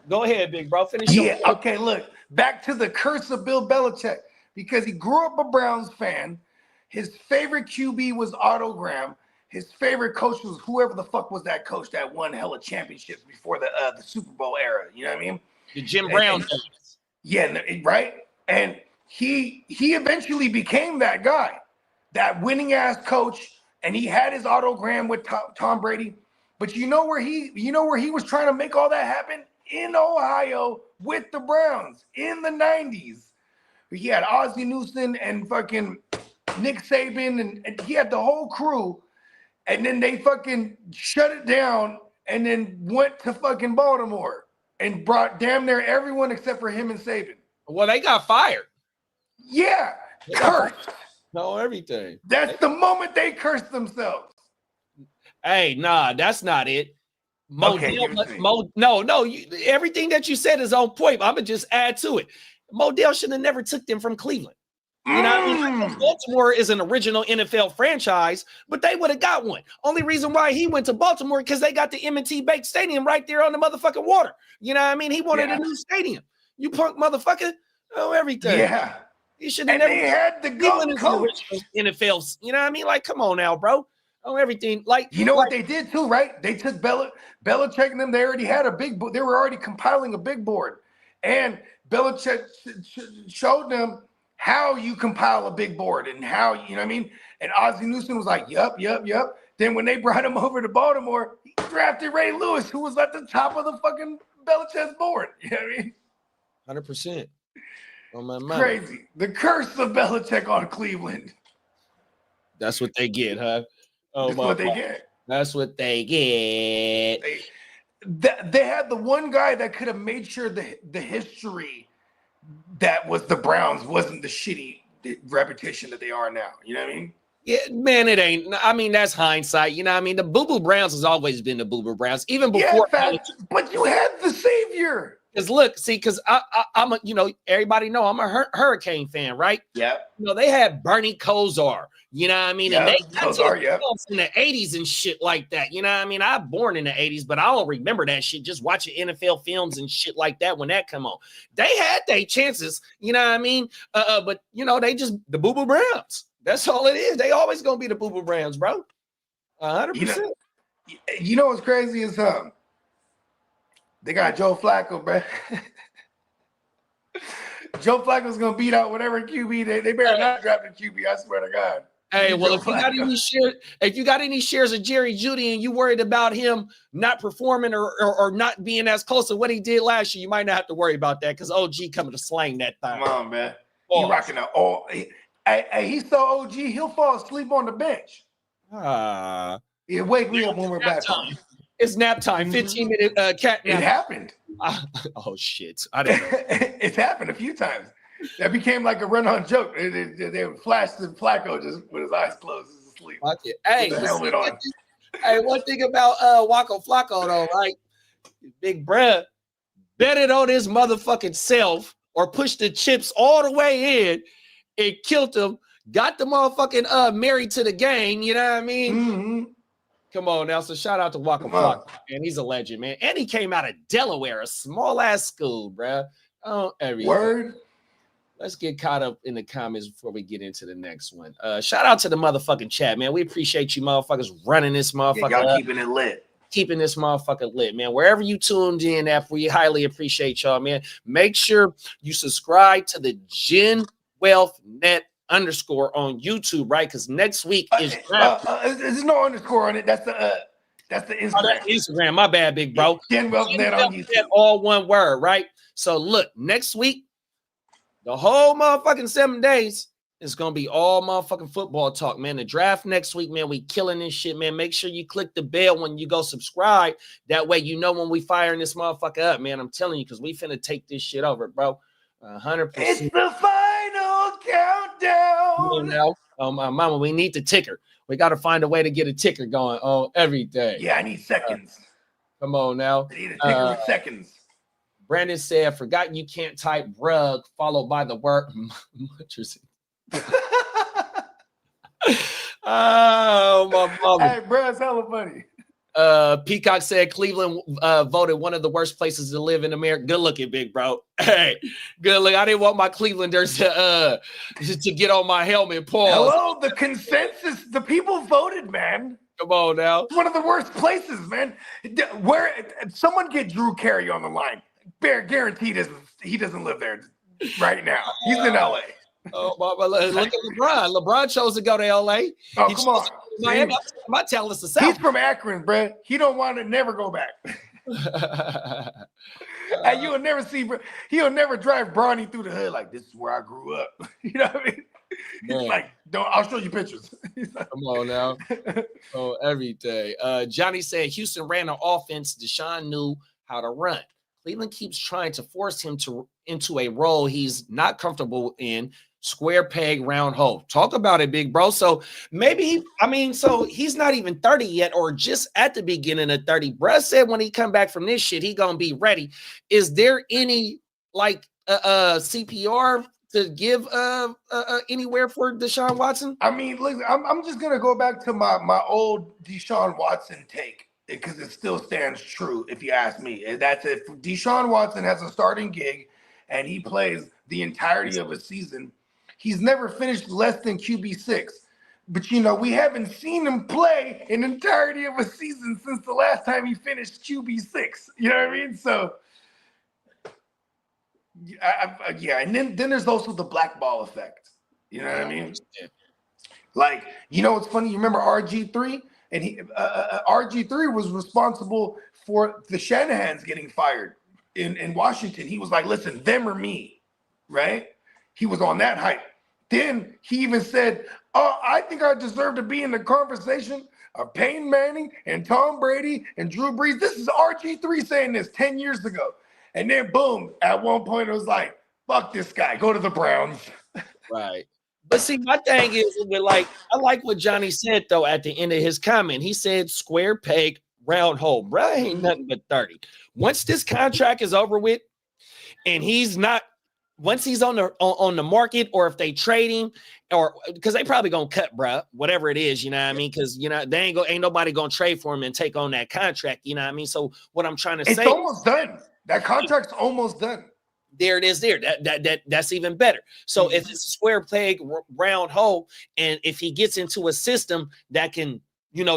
Go ahead, big bro. Finish. Yeah, okay, look. Back to the curse of Bill Belichick. Because he grew up a Browns fan. His favorite QB was Otto Graham. His favorite coach was whoever the fuck was that coach that won hella championships before the Super Bowl era. You know what I mean? The Jim Brown. Yeah, right? And he eventually became that guy, that winning-ass coach. And he had his autogram with Tom Brady, but you know where he was trying to make all that happen? In Ohio with the Browns in the 90s. He had Ozzie Newsome and fucking Nick Saban, and he had the whole crew. And then they fucking shut it down and then went to fucking Baltimore and brought damn near everyone except for him and Saban. Well, they got fired. Yeah, cursed. No, everything. That's the moment they cursed themselves. Hey, nah, that's not it. No, everything that you said is on point. I'm gonna just add to it. Modell should have never took them from Cleveland. You know what I mean? Baltimore is an original NFL franchise, but they would have got one. Only reason why he went to Baltimore because they got the M&T Bank Stadium right there on the motherfucking water. You know what I mean? He wanted a new stadium. You punk motherfucker. Oh, everything. Yeah. You should have never. They had the GOAT coach. NFL, you know what I mean? Like, come on now, bro. Oh, everything. Like, you know what they did too, right? They took Belichick and them. They already had a big board. They were already compiling a big board, and Belichick showed them how you compile a big board and how, you know what I mean? And Ozzie Newsome was like, yup. Then when they brought him over to Baltimore, he drafted Ray Lewis, who was at the top of the fucking Belichick's board. You know what I mean? 100%. On my mind. Crazy. The curse of Belichick on Cleveland. That's what they get, huh? Oh, that's what they get. That's what they get. They had the one guy that could have made sure the history that was the Browns wasn't the shitty repetition that they are now. You know what I mean? Yeah, man, it ain't. I mean, that's hindsight. You know what I mean? The Boo Boo Browns has always been the Boo Boo Browns, even before. Yeah, but you had the savior. Because look, see, because I'm a, everybody know I'm a Hurricane fan, right? Yeah. They had Bernie Kosar, you know what I mean? Yeah, and they got Kosar, in the 80s and shit like that. You know what I mean? I was born in the 80s, but I don't remember that shit. Just watching NFL films and shit like that when that come on. They had their chances, you know what I mean? But they just the Boo Boo Browns. That's all it is. They always gonna be the Boo Boo Browns, bro. 100%. You know what's crazy is they got Joe Flacco, bro. Joe Flacco's gonna beat out whatever QB they better not draft a QB. I swear to God. Hey, well, if you got any shares of Jerry Jeudy and you worried about him not performing or not being as close to what he did last year, you might not have to worry about that because OG coming to slang that thing. Come on, man. He rocking out all. He's so OG, he'll fall asleep on the bench. Yeah, wake me up when we're back. It's nap time. 15-minute cat nap. It happened. Oh shit! I didn't know. It's happened a few times. That became like a run-on joke. They would flash the Flacco just with his eyes closed, asleep. Hey, with the helmet on. Hey, one thing about Waka Flacco though, right? Big bruh, bet it on his motherfucking self or push the chips all the way in. It killed him. Got the motherfucking married to the game. You know what I mean? Mm-hmm. Come on now. So shout out to Waka Flocka, man. He's a legend, man. And he came out of Delaware, a small ass school, bro. Oh, everything. Word. Let's get caught up in the comments before we get into the next one. Shout out to the motherfucking chat, man. We appreciate you motherfuckers running this motherfucker. Y'all keeping it lit. keeping this motherfucker lit, man. Wherever you tuned in at, we highly appreciate y'all, man. Make sure you subscribe to the Gen Wealth Net _ on YouTube, right? Because next week is there's no underscore on it. That's the Instagram. Oh, that's Instagram. My bad, big bro. Gen Wealth Net on YouTube. All one word, right? So look, next week, the whole motherfucking 7 days is gonna be all motherfucking football talk, man. The draft next week, man. We killing this shit, man. Make sure you click the bell when you go subscribe. That way, you know when we firing this motherfucker up, man. I'm telling you, because we finna take this shit over, bro. 100%. It's the final countdown. You know, oh my mama, we need the ticker. We got to find a way to get a ticker going on every day. Yeah, I need seconds. Come on now. I need a ticker with seconds. Brandon said, "Forgot you can't type rug followed by the word." Oh my mama. Hey, bro, it's hella funny. Peacock said Cleveland voted one of the worst places to live in America. Good looking, big bro. Hey, good look. I didn't want my Clevelanders to get on my helmet. Pause. Hello, the consensus. The people voted, man. Come on now. It's one of the worst places, man. Where someone get Drew Carey on the line. Bear guaranteed he doesn't live there right now. He's in LA. Oh, mama, look at LeBron. LeBron chose to go to LA. Oh, come on. Miami. My talent's the South. He's from Akron, bro. He don't want to never go back. And you'll never see, he'll never drive Bronny through the hood like, this is where I grew up. You know what I mean? He's like, I'll show you pictures. Like, come on now. Oh, every day. Johnny said Houston ran an offense Deshaun knew how to run. Cleveland keeps trying to force him into a role he's not comfortable in. Square peg, round hole. Talk about it, big bro. So maybe so he's not even 30 yet, or just at the beginning of 30. Bruh said when he come back from this shit, he gonna be ready. Is there any like CPR to give anywhere for Deshaun Watson? I mean, look, I'm just gonna go back to my old Deshaun Watson take, because it still stands true if you ask me. And that's if Deshaun Watson has a starting gig and he plays the entirety of a season, he's never finished less than QB6. But, we haven't seen him play an entirety of a season since the last time he finished QB6. You know what I mean? So, yeah. And then there's also the black ball effect. You know what I mean? Like, what's funny? You remember RG3? And RG3 was responsible for the Shanahans getting fired in Washington. He was like, listen, them or me, right? He was on that hype. Then he even said, oh, I think I deserve to be in the conversation of Peyton Manning and Tom Brady and Drew Brees. This is RG3 saying this 10 years ago. And then boom, at one point it was like, fuck this guy, go to the Browns. Right. But see, my thing is, I like what Johnny said, though, at the end of his comment. He said, square peg, round hole. Bro, ain't nothing but 30. Once this contract is over with, and once he's on the market, or if they trade him, or because they probably gonna cut, bro, whatever it is, you know what I mean? Because they ain't nobody gonna trade for him and take on that contract, you know what I mean? So what I'm trying to say, it's almost done. That contract's almost done. There it is. That's even better. So if it's a square peg, round hole, and if he gets into a system that can,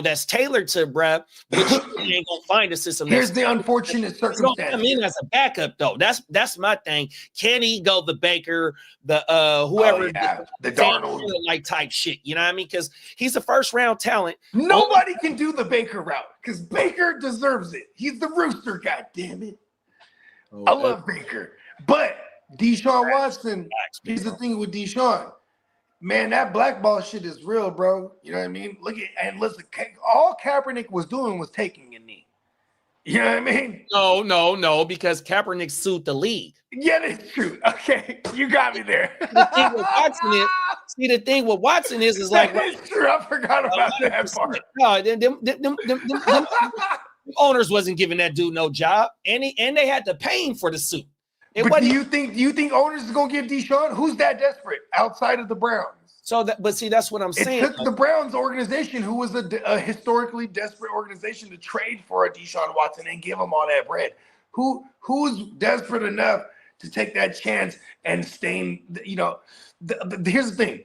that's tailored to bruh, which you ain't gonna find a system. Here's the unfortunate circumstance. I mean, as a backup though, that's my thing. Can he go the Baker, the whoever, the Darnold like type shit? You know what I mean? Because he's a first round talent. Nobody can do the Baker route because Baker deserves it. He's the rooster. God damn it! I love Baker. But Deshaun Watson, here's the thing with Deshaun. Man, that blackball shit is real, bro. You know what I mean? Listen, all Kaepernick was doing was taking a knee. You know what I mean? No, because Kaepernick sued the league. Yeah, that's true. Okay, you got me there. The thing with Watson is like, it's true. I forgot about that part. No, them owners wasn't giving that dude no job, and they had to pay him for the suit. But do you think owners is gonna give Deshaun? Who's that desperate outside of the Browns? That's what I'm saying. It took the Browns organization, who was a historically desperate organization, to trade for a Deshaun Watson and give him all that bread. Who's desperate enough to take that chance and stain? Here's the thing: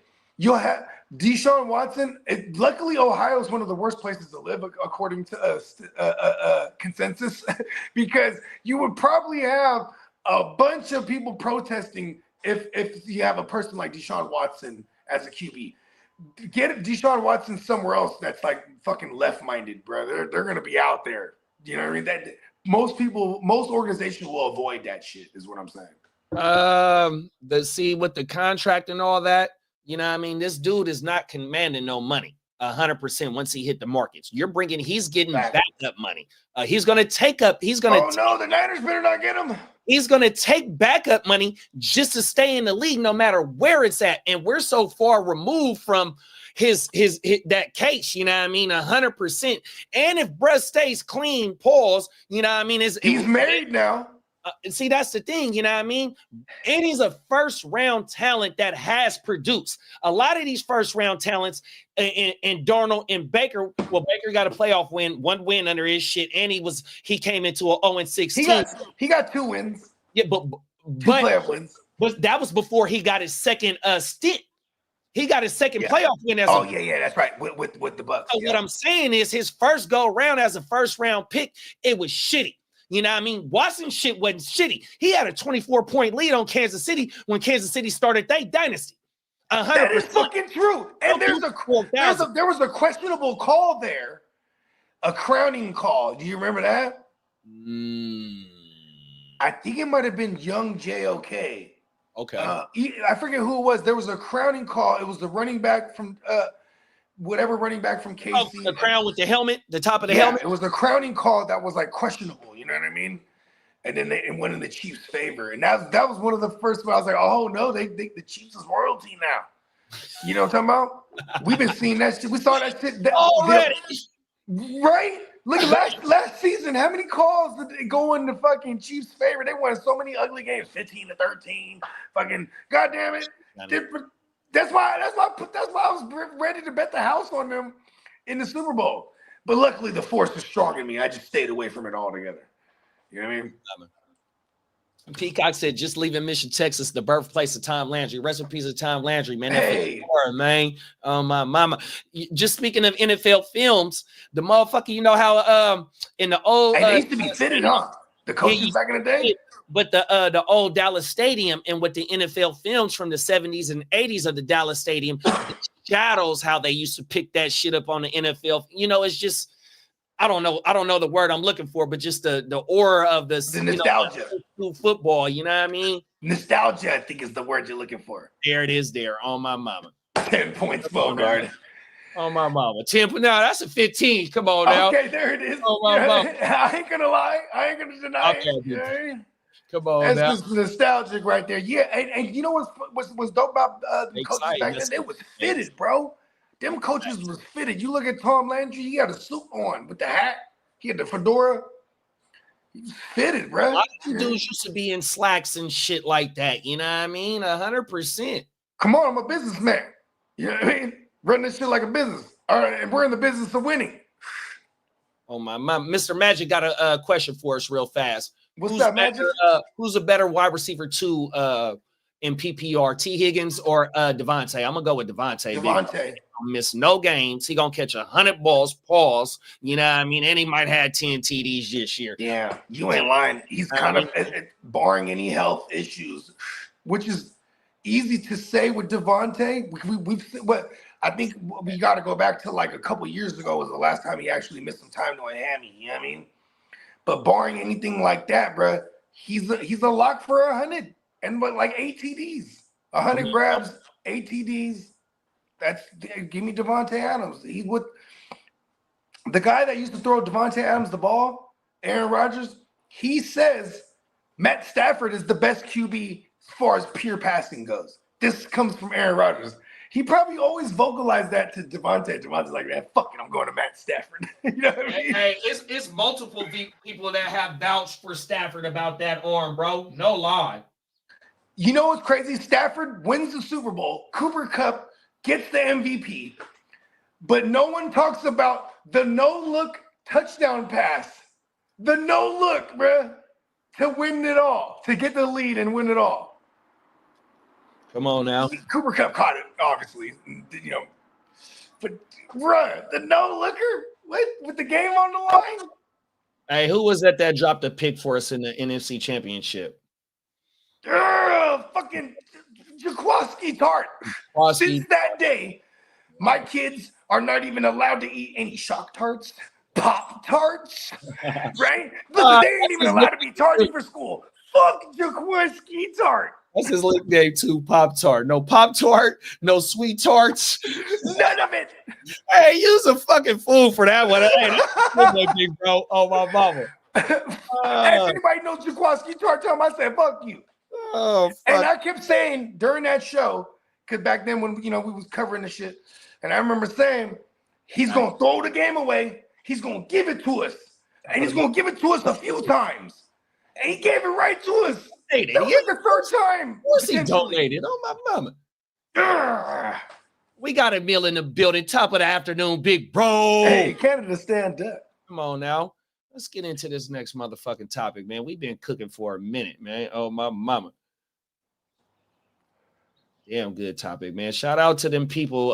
Deshaun Watson, luckily Ohio is one of the worst places to live according to consensus, because you would probably have a bunch of people protesting if you have a person like Deshaun Watson as a QB. Get Deshaun Watson somewhere else that's like fucking left-minded, bro. They're gonna be out there. You know what I mean? That most organizations will avoid that shit, is what I'm saying. See with the contract and all that, you know what I mean? This dude is not commanding no money 100% once he hit the markets. He's getting backup money. He's going to take up. The Niners better not get him. He's going to take backup money just to stay in the league no matter where it's at. And we're so far removed from his that case, you know what I mean? 100%. And if bruh stays clean, pause, you know what I mean? He's married now. See, that's the thing, you know what I mean? And he's a first-round talent that has produced. A lot of these first-round talents, and Darnold and Baker, well, Baker got a playoff win, 1 win under his shit, and he came into a 0-6 team. He got 2 wins. Yeah, Two playoff wins. But that was before he got his second stint. He got his second playoff win as that's right, with the Bucks. So what I'm saying is his first go-round as a first-round pick, it was shitty. You know what I mean? Watson's shit wasn't shitty. He had a 24-point lead on Kansas City when Kansas City started their dynasty. 100%. That is fucking true. And there was a questionable call there, a crowning call. Do you remember that? I think it might have been young JOK. Okay. I forget who it was. There was a crowning call. It was the running back from whatever running back from KC. The crown with the helmet, the top of the helmet. It was a crowning call that was like questionable, you know what I mean? And then it went in the Chiefs' favor. And that was one of the first ones I was like, oh no, the Chiefs is royalty now. You know what I'm talking about? We've been seeing that shit. We saw that shit already. Right? Look, last season, how many calls did it go in the fucking Chiefs' favor? They won so many ugly games, 15-13. Fucking goddamn it. That's why I was ready to bet the house on them in the Super Bowl. But luckily, the force is strong in me. I just stayed away from it altogether. You know what I mean? Peacock said, just leaving Mission, Texas, the birthplace of Tom Landry. Rest in peace of Tom Landry, man. Hey. Man. Oh, my mama. Just speaking of NFL films, the motherfucker, you know how in the old... they used to be fitted, huh? The coaches back in the day? But the old Dallas Stadium and with the NFL films from the 70s and 80s of the Dallas Stadium, it shadows how they used to pick that shit up on the NFL. You know, it's just, I don't know the word I'm looking for, but just the aura of the nostalgia. Football, you know what I mean? Nostalgia, I think, is the word you're looking for. There it is there, on my mama. 10 points, Bogard. On my mama. 10 points. Now that's a 15. Come on now. Okay, there it is. On my mama. I ain't gonna lie. I ain't gonna deny it. Yeah. Come on, that's just nostalgic right there. Yeah, and you know what's dope about the coaches back then? They was fitted, bro. Them coaches was fitted. You look at Tom Landry, he had a suit on with the hat. He had the fedora. He was fitted, bro. A lot of dudes used to be in slacks and shit like that. You know what I mean? 100%. Come on, I'm a businessman. You know what I mean? Running this shit like a business. All right, and we're in the business of winning. Oh my Mr. Magic got a question for us real fast. What's up, Magic? Who's a better wide receiver two in PPR, T. Higgins or Devontae? I'm gonna go with Devontae. Devontae. Miss no games. He gonna catch 100 balls. Pause. You know what I mean? And he might have 10 TDs this year. Yeah, you ain't lying. He's kind of barring any health issues, which is easy to say with Devontae. I think we got to go back to like a couple years ago was the last time he actually missed some time to a hammy. You know what I mean? But barring anything like that, bro, he's a lock for 100 and like 8 TDs, 100 grabs, 8 TDs. Give me Devontae Adams. He would. The guy that used to throw Devontae Adams the ball, Aaron Rodgers, he says Matt Stafford is the best QB as far as pure passing goes. This comes from Aaron Rodgers. He probably always vocalized that to Devontae. Devontae's like, man, fuck it, I'm going to Matt Stafford. You know what I mean? Hey, it's multiple people that have vouched for Stafford about that arm, bro. No lie. You know what's crazy? Stafford wins the Super Bowl. Cooper Kupp gets the MVP. But no one talks about the no-look touchdown pass. The no-look, bruh, to win it all, to get the lead and win it all. Come on now. Cooper Kupp caught it, obviously. You know, But bruh, the no looker with the game on the line. Hey, who was that dropped a pick for us in the NFC Championship? Fucking Jaquaski Tart. Since that day, my kids are not even allowed to eat any shock tarts, Pop Tarts, right? Listen, they ain't even allowed to be tardy for school. Fuck Jaquaski Tart. That's his nickname too, Pop Tart. No Pop Tart, no sweet tarts. None of it. Hey, you's a fucking fool for that one. Hey, that's big bro. Oh, my mama. If anybody knows Jaquaski Tart, tell him I said fuck you. Oh, fuck. And I kept saying during that show, because back then when we was covering the shit, and I remember saying he's gonna throw the game away, he's gonna give it to us, and he's gonna give it to us a few times, and he gave it right to us. That was the third time. Of course he donated. Oh, my mama. We got a meal in the building. Top of the afternoon, big bro. Hey, Canada, stand up. Come on now. Let's get into this next motherfucking topic, man. We've been cooking for a minute, man. Oh, my mama. Damn good topic, man. Shout out to them people.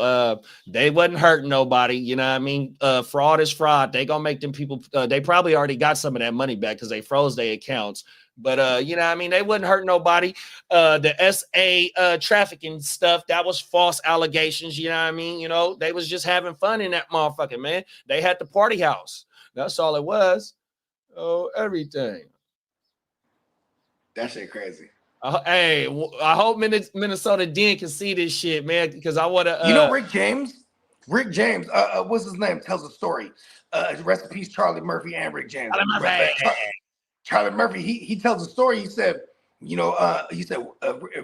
They wasn't hurting nobody. You know what I mean? Fraud is fraud. They gonna make them people. They probably already got some of that money back because they froze their accounts. But you know what I mean? They wouldn't hurt nobody. The SA trafficking stuff, that was false allegations. You know what I mean? You know, they was just having fun in that motherfucker, man. They had the party house. That's all it was. Oh, everything. That shit crazy. Hey, I hope Minnesota Den can see this shit, man, because I want to. You know Rick James? Rick James, what's his name? Tells a story. Rest in peace, Charlie Murphy and Rick James. Charlie Murphy, he tells a story. He said,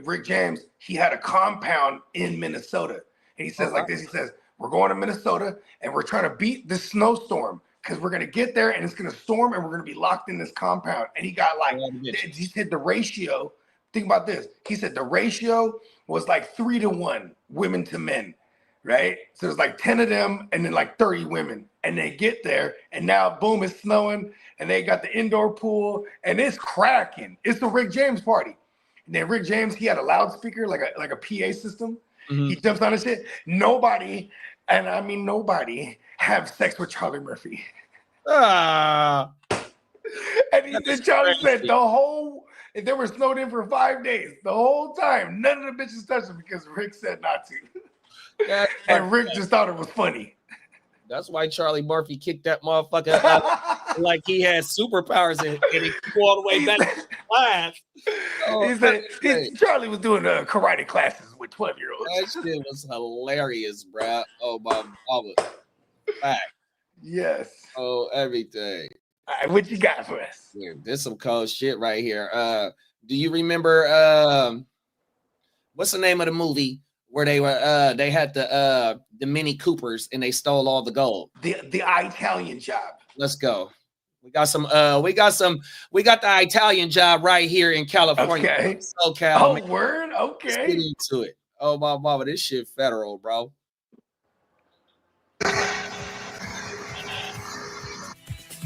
Rick James, he had a compound in Minnesota. And he says like this, he says, we're going to Minnesota and we're trying to beat this snowstorm because we're going to get there and it's going to storm and we're going to be locked in this compound. And he got like, he said the ratio, think about this. He said the ratio was like 3-to-1 women to men, right? So there's like 10 of them and then like 30 women. And they get there and now boom, it's snowing and they got the indoor pool and it's cracking. It's the Rick James party. And then Rick James, he had a loudspeaker, like a PA system. Mm-hmm. He jumps on his shit. Nobody, and I mean nobody, have sex with Charlie Murphy. And Charlie said they were snowed in for 5 days. The whole time, none of the bitches touched him because Rick said not to. And Rick just thought it was funny. That's why Charlie Murphy kicked that motherfucker out like he had superpowers and he could go all the way back to class. He said Charlie was doing karate classes with 12-year-olds. That shit was hilarious, bro. Oh, my mama. Back. Yes. Oh, everything. All right, what you got for us? Dude, this some cold shit right here. Do you remember what's the name of the movie where they were they had the Mini Coopers and they stole all the gold? The Italian Job. Let's go. We got the Italian Job right here in California. Okay. SoCal. Oh, word? Okay. Let's get into it. Oh, my mama, this shit federal, bro.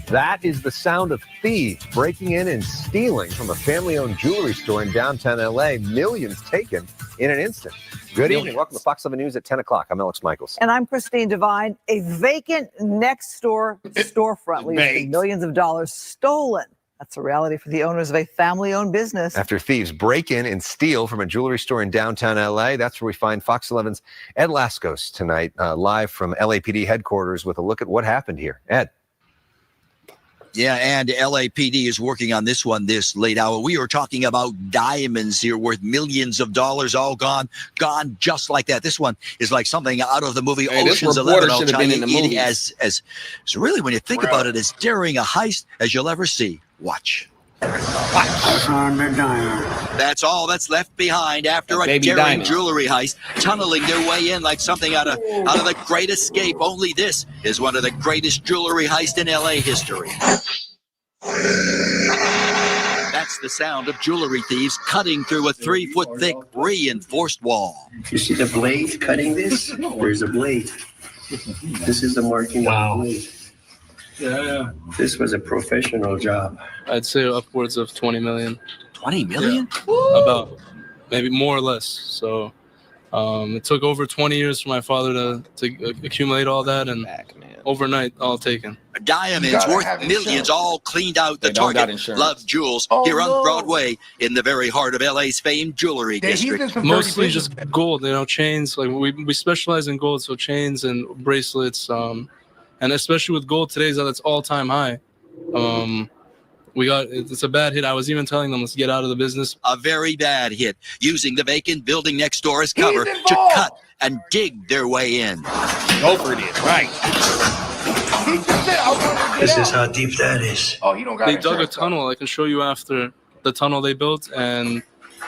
That is the sound of thieves breaking in and stealing from a family-owned jewelry store in downtown LA. Millions taken in an instant. Good evening. Welcome to Fox 7 News at 10 o'clock. I'm Alex Michaels. And I'm Christine Devine. A vacant next door storefront leaves millions of dollars stolen. That's a reality for the owners of a family-owned business. After thieves break in and steal from a jewelry store in downtown LA, that's where we find Fox 11's Ed Lascos tonight, live from LAPD headquarters with a look at what happened here. Ed. Yeah, and LAPD is working on this one this late hour. We are talking about diamonds here worth millions of dollars, all gone just like that. This one is like something out of the movie Ocean's 11. I'll tell you, it as so really, when you think about it, as daring a heist as you'll ever see. Watch. That's all that's left behind after a daring jewelry heist, tunneling their way in like something out of The Great Escape. Only this is one of the greatest jewelry heists in LA history. That's the sound of jewelry thieves cutting through a 3-foot thick reinforced wall. You see the blade cutting this? There's a blade. This is the marking of the blade. Yeah. This was a professional job. I'd say upwards of 20 million. 20 million? Yeah. About maybe more or less. So It took over 20 years for my father to accumulate all that, and overnight, all taken. Diamonds worth millions, all cleaned out. The Target Love Jewels here on Broadway in the very heart of LA's famed jewelry district. Mostly just gold, chains. Like we specialize in gold, so chains and bracelets, and especially with gold today's at its all-time high. It's a bad hit. I was even telling them, let's get out of the business. A very bad hit, using the vacant building next door as cover to cut and dig their way in. Go for it, right. This is how deep that is. Oh, you don't got They dug a tunnel. I can show you after the tunnel they built, and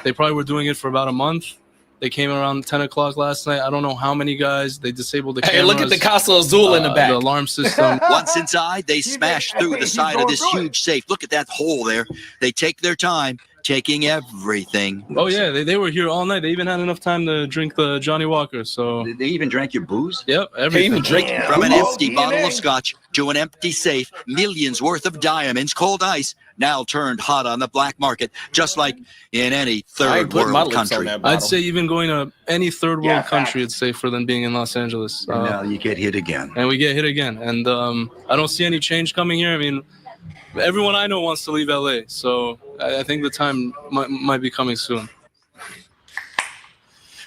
they probably were doing it for about a month. They came around 10 o'clock last night. I don't know how many guys. They disabled the cameras. Hey, look at the Casa Azul in the back. The alarm system. Once inside, they smash through the side of this huge safe. Look at that hole there. They take their time, taking everything. Oh, yeah. They were here all night. They even had enough time to drink the Johnny Walker. So they even drank your booze? Yep, everything. They even drink from an empty bottle of scotch to an empty safe, millions worth of diamonds, cold ice, now turned hot on the black market, just like in any third world country. I'd say even going to any third world country, it's safer than being in Los Angeles. And now you get hit again. And we get hit again. And I don't see any change coming here. I mean, everyone I know wants to leave LA. So I think the time might be coming soon.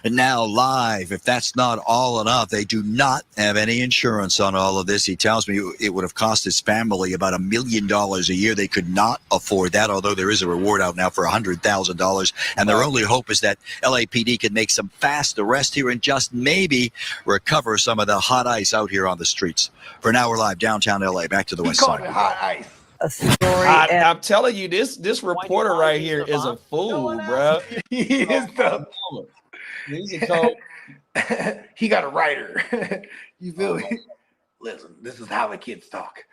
And now live, if that's not all enough, they do not have any insurance on all of this. He tells me it would have cost his family about $1 million a year. They could not afford that, although there is a reward out now for $100,000. And their only hope is that LAPD can make some fast arrests here and just maybe recover some of the hot ice out here on the streets. For now, we're live downtown LA. Back to the west side. Hot ice. A story. I'm telling you, this reporter right here is a fool, bro. He is the. He's a cold. He got a writer. You feel me? Listen, this is how the kids talk.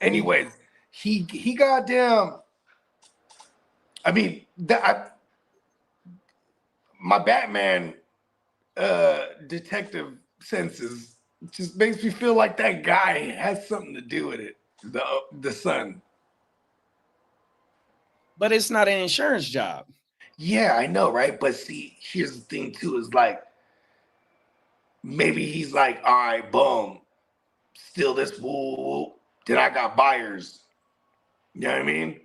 Anyways, he goddamn. I mean, my Batman detective senses just makes me feel like that guy has something to do with it. The son. But it's not an insurance job. Yeah, I know, right? But see, here's the thing too, is like, maybe he's like, all right, boom, steal this, woo, then I got buyers. You know what I mean?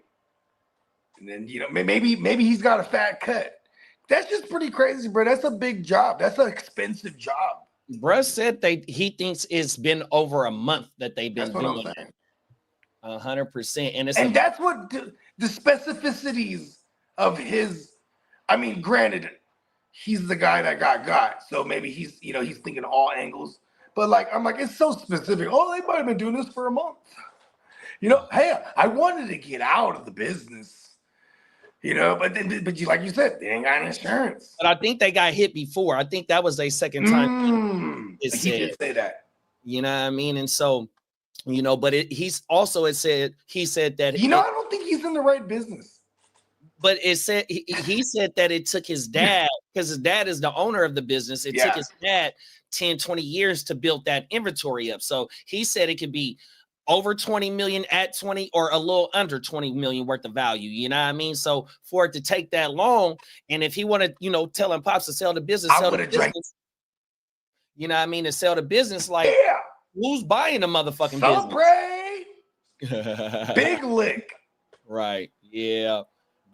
And then, maybe he's got a fat cut. That's just pretty crazy, bro. That's a big job. That's an expensive job. Bruh said he thinks it's been over a month that they've been doing it. 100%. And that's what the specificities of his. I mean, granted, he's the guy that got, so maybe he's thinking all angles. But like, I'm like, it's so specific. Oh, they might have been doing this for a month. Hey, I wanted to get out of the business. But you, like you said, they ain't got insurance. But I think they got hit before. I think that was their second time. He did say that. You know what I mean? And so, but he said that. I don't think he's in the right business. But it said he said that it took his dad, because his dad is the owner of the business. It took his dad 10, 20 years to build that inventory up. So he said it could be over 20 million at 20 or a little under 20 million worth of value. You know what I mean? So for it to take that long, and if he wanted, telling Pops to sell the business, you know what I mean, to sell the business, like who's buying the motherfucking business? Big lick. Right. Yeah.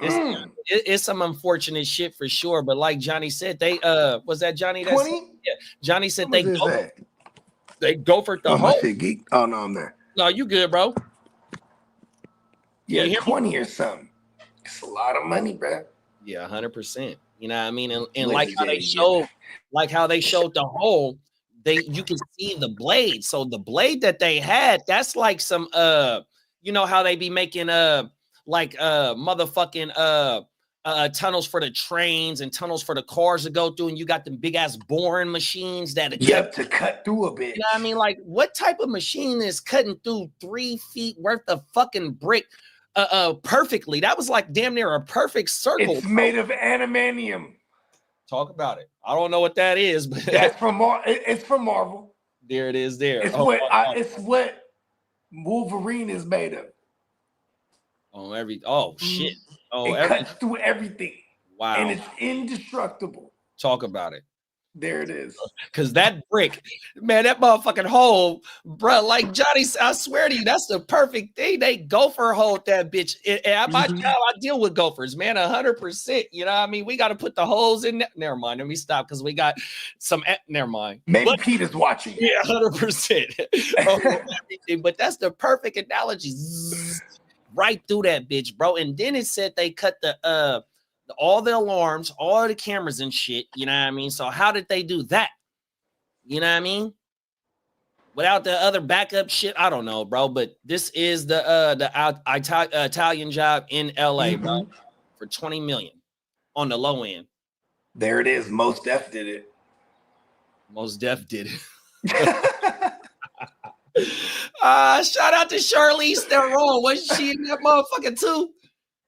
It's some unfortunate shit for sure, but like Johnny said, they was that Johnny? 20? Yeah. Johnny said they go for the whole. Geek. Oh no, I'm there. No, you good, bro? Yeah, 20 or something. It's a lot of money, bro. Yeah, 100%. You know what I mean? And like how they showed the hole, you can see the blade. So the blade that they had, that's like some how they be making motherfucking tunnels for the trains and tunnels for the cars to go through, and you got them big ass boring machines that to cut through a bit. You know what I mean? Like, what type of machine is cutting through 3 feet worth of fucking brick perfectly? That was like damn near a perfect circle. It's made of adamantium. Talk about it. I don't know what that is, but that's from it's from Marvel. There it is. There. It's it's what Wolverine is made of. Shit. It cuts through everything. Wow. And it's indestructible. Talk about it. There it is. Cause that brick, man, that motherfucking hole, bro. Like Johnny, I swear to you, that's the perfect thing. They gopher hold that bitch. And at my job, I deal with gophers, man, 100%. You know what I mean? We got to put the holes in. Never mind. Let me stop because we got some. Never mind. Maybe Pete is watching. Yeah, 100%. But that's the perfect analogy. Zzz, right through that bitch, bro. And then it said they cut the all the alarms, all the cameras and shit. You know what I mean? So how did they do that? You know what I mean? Without the other backup shit, I don't know, bro. But this is the Italian job in LA, bro, for $20 million on the low end. There it is. Most Def did it. Most Def did it. Shout out to Charlize Theron. Wasn't she in that motherfucker too?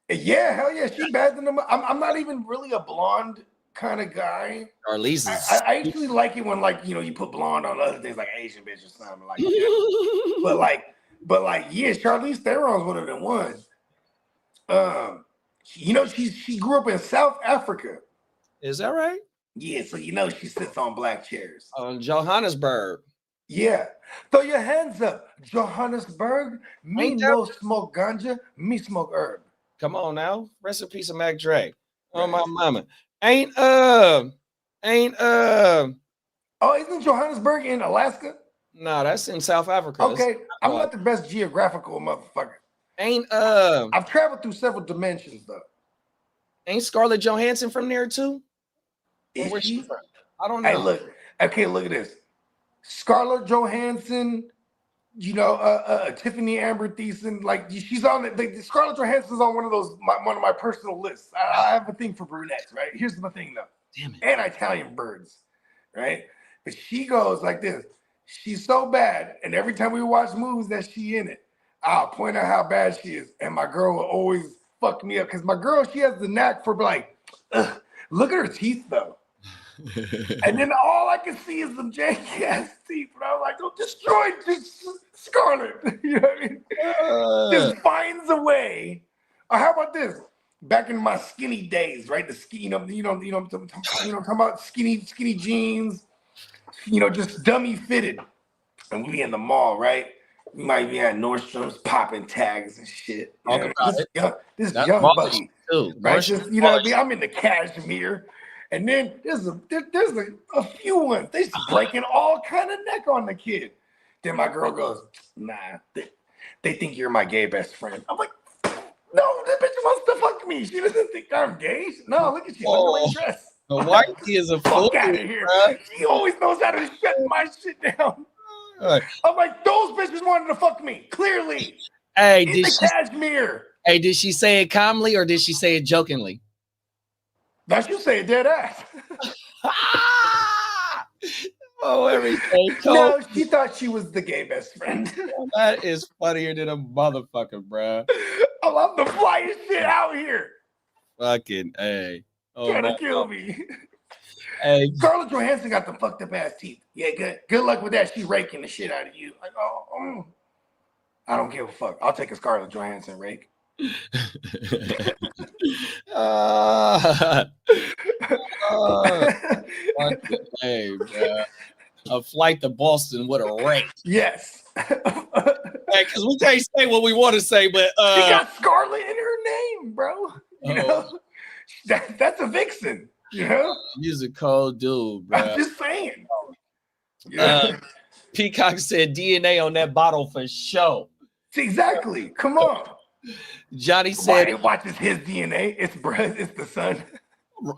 Yeah, hell yeah, she's bad than them. I'm not even really a blonde kind of guy. Charlize is. I actually like it when, like, you know, you put blonde on other things like Asian bitch or something like that. but like, yeah, Charlize Theron's one of them ones. You know, she grew up in South Africa. Is that right? Yeah, so you know she sits on black chairs. Johannesburg. Yeah. Throw your hands up. Johannesburg. Me no smoke ganja. Me smoke herb. Come on now. Rest in peace of Mac Dre. Oh my mama. Oh, isn't Johannesburg in Alaska? No, that's in South Africa. Okay. I'm not the best geographical motherfucker. I've traveled through several dimensions though. Ain't Scarlett Johansson from there too? Where's she from? I don't know. Hey, look. Okay, look at this. Scarlett Johansson, you know, Tiffany Amber Thiessen, like she's on the Scarlett Johansson's on one of those one of my personal lists. I have a thing for brunettes, right? Here's the thing though. Damn it. And Italian birds, right? But she goes like this. She's so bad, and every time we watch movies that she in it, I'll point out how bad she is, and my girl will always fuck me up because my girl, she has the knack for like, look at her teeth though. And then all I can see is some janky ass teeth. And I'm like, oh, destroy this Scarlett. You know what I mean? Just finds a way. Or how about this? Back in my skinny days, right? The skinny, you know, talking about skinny jeans, you know, just dummy fitted. And we be in the mall, right? We might be at Nordstrom's popping tags and shit. This young buddy, right? Just, you know what I mean? I'm in the cashmere. And then there's a few ones. They just breaking all kind of neck on the kid. Then my girl goes, nah, they think you're my gay best friend. I'm like, no, that bitch wants to fuck me. She doesn't think I'm gay. No, look at you. Look at my dress. The white is a fool. Fuck out of here. Bro. She always knows how to shut my shit down. I'm like, those bitches wanted to fuck me. Clearly. Hey, cashmere. Hey, did she say it calmly or did she say it jokingly? That you say dead ass. Oh, everything. No, she thought she was the gay best friend. That is funnier than a motherfucker, bro. Oh, I'm the flyest shit out here. Fucking hey. Oh, trying to kill me. Hey, Scarlett Johansson got the fucked up ass teeth. Yeah, good luck with that. She's raking the shit out of you. Like, I don't give a fuck. I'll take a Scarlett Johansson rake. Hey, bro. A flight to Boston with a rake. Yes. Hey, because we can't say what we want to say, but she got Scarlett in her name, bro. You know, that's a vixen. You know, he's a cold dude, bro. I'm just saying. Yeah. Peacock said DNA on that bottle for sure. Exactly. Come on. Johnny said it watches his DNA. It's the son.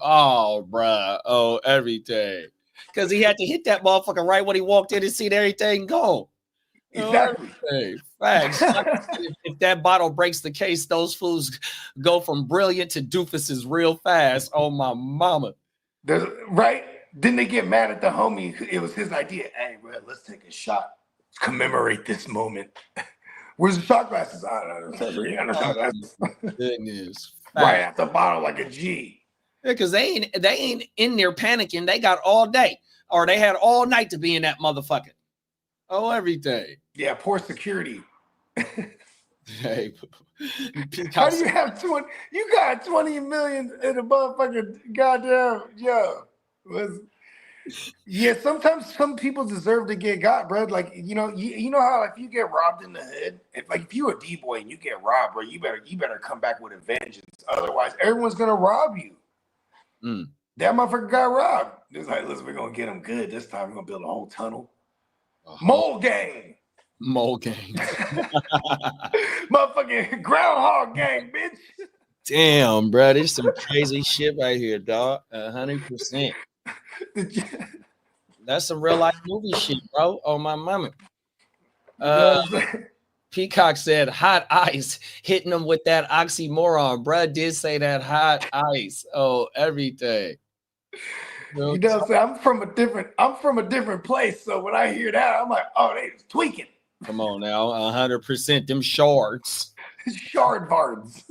Oh, bruh. Oh, everything. Because he had to hit that motherfucker right when he walked in and seen everything go. Exactly. Oh, facts. If that bottle breaks the case, those fools go from brilliant to doofuses real fast. Oh, my mama. Right? Didn't they get mad at the homie? It was his idea. Hey, bro, let's take a shot. Let's commemorate this moment. Where's the shot glasses? I don't know. Shot glasses. Goodness. Right at the bottle like a G. Yeah, because they ain't in there panicking. They got all day, or they had all night to be in that motherfucker. Oh, everything. Yeah, poor security. Hey, how do you have 20? You got 20 million in a motherfucking goddamn Yeah, sometimes some people deserve to get got, bro. Like, you know how if you get robbed in the hood, if you a D-boy and you get robbed, bro, you better come back with a vengeance. Otherwise, everyone's gonna rob you. That motherfucker got robbed. It's like, listen, we're gonna get him good this time. We're gonna build a whole tunnel. Mole gang. Mole gang. Motherfucking groundhog gang, bitch. Damn, bro, there's some crazy shit right here, dog. 100%. That's some real life movie shit, bro. Oh my mama. Peacock said hot ice, hitting them with that oxymoron. Bruh did say that hot ice. Oh, everything. You know what I'm saying? I'm from a different place. So when I hear that, I'm like, oh, they was tweaking. Come on now, 100%. Them shards. Shard vards.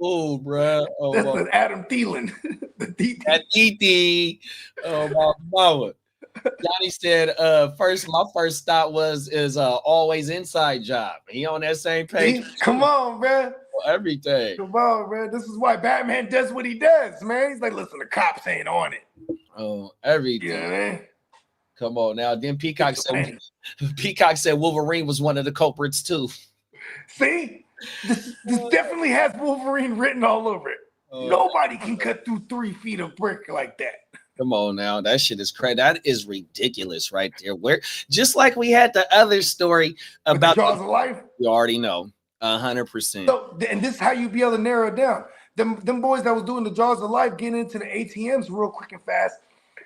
Oh, bro. Oh, that's an Adam Thielen. That DT. Oh, my mama. Johnny said, my first thought is always inside job. He on that same page. Come on, bro. Everything. Come on, bro. This is why Batman does what he does, man. He's like, listen, the cops ain't on it. Oh, everything. You know what I mean? Come on now. Then Peacock said Wolverine was one of the culprits too. See? This definitely has Wolverine written all over it. Nobody can cut through 3 feet of brick like that. Come on now, that shit is crazy. That is ridiculous right there. Where just like we had the other story about the Jaws of Life. You already know, 100%. So, and this is how you be able to narrow it down. Them boys that was doing the Jaws of Life, getting into the ATMs real quick and fast.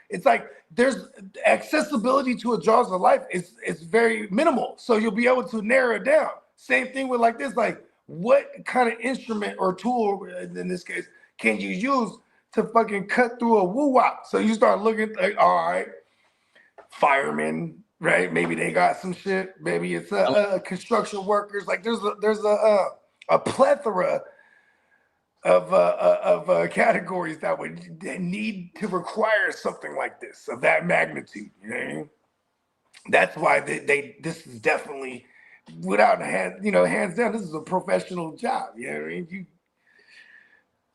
It's like there's accessibility to a Jaws of Life. It's very minimal, so you'll be able to narrow it down. Same thing with like this, like what kind of instrument or tool in this case can you use to fucking cut through a woo-wop? So you start looking like, all right, firemen, right? Maybe they got some shit. Maybe it's construction workers. Like there's a plethora of categories that would need to require something like this of that magnitude. You know what I mean? That's why this is definitely without hands down. This is a professional job. You know what I mean?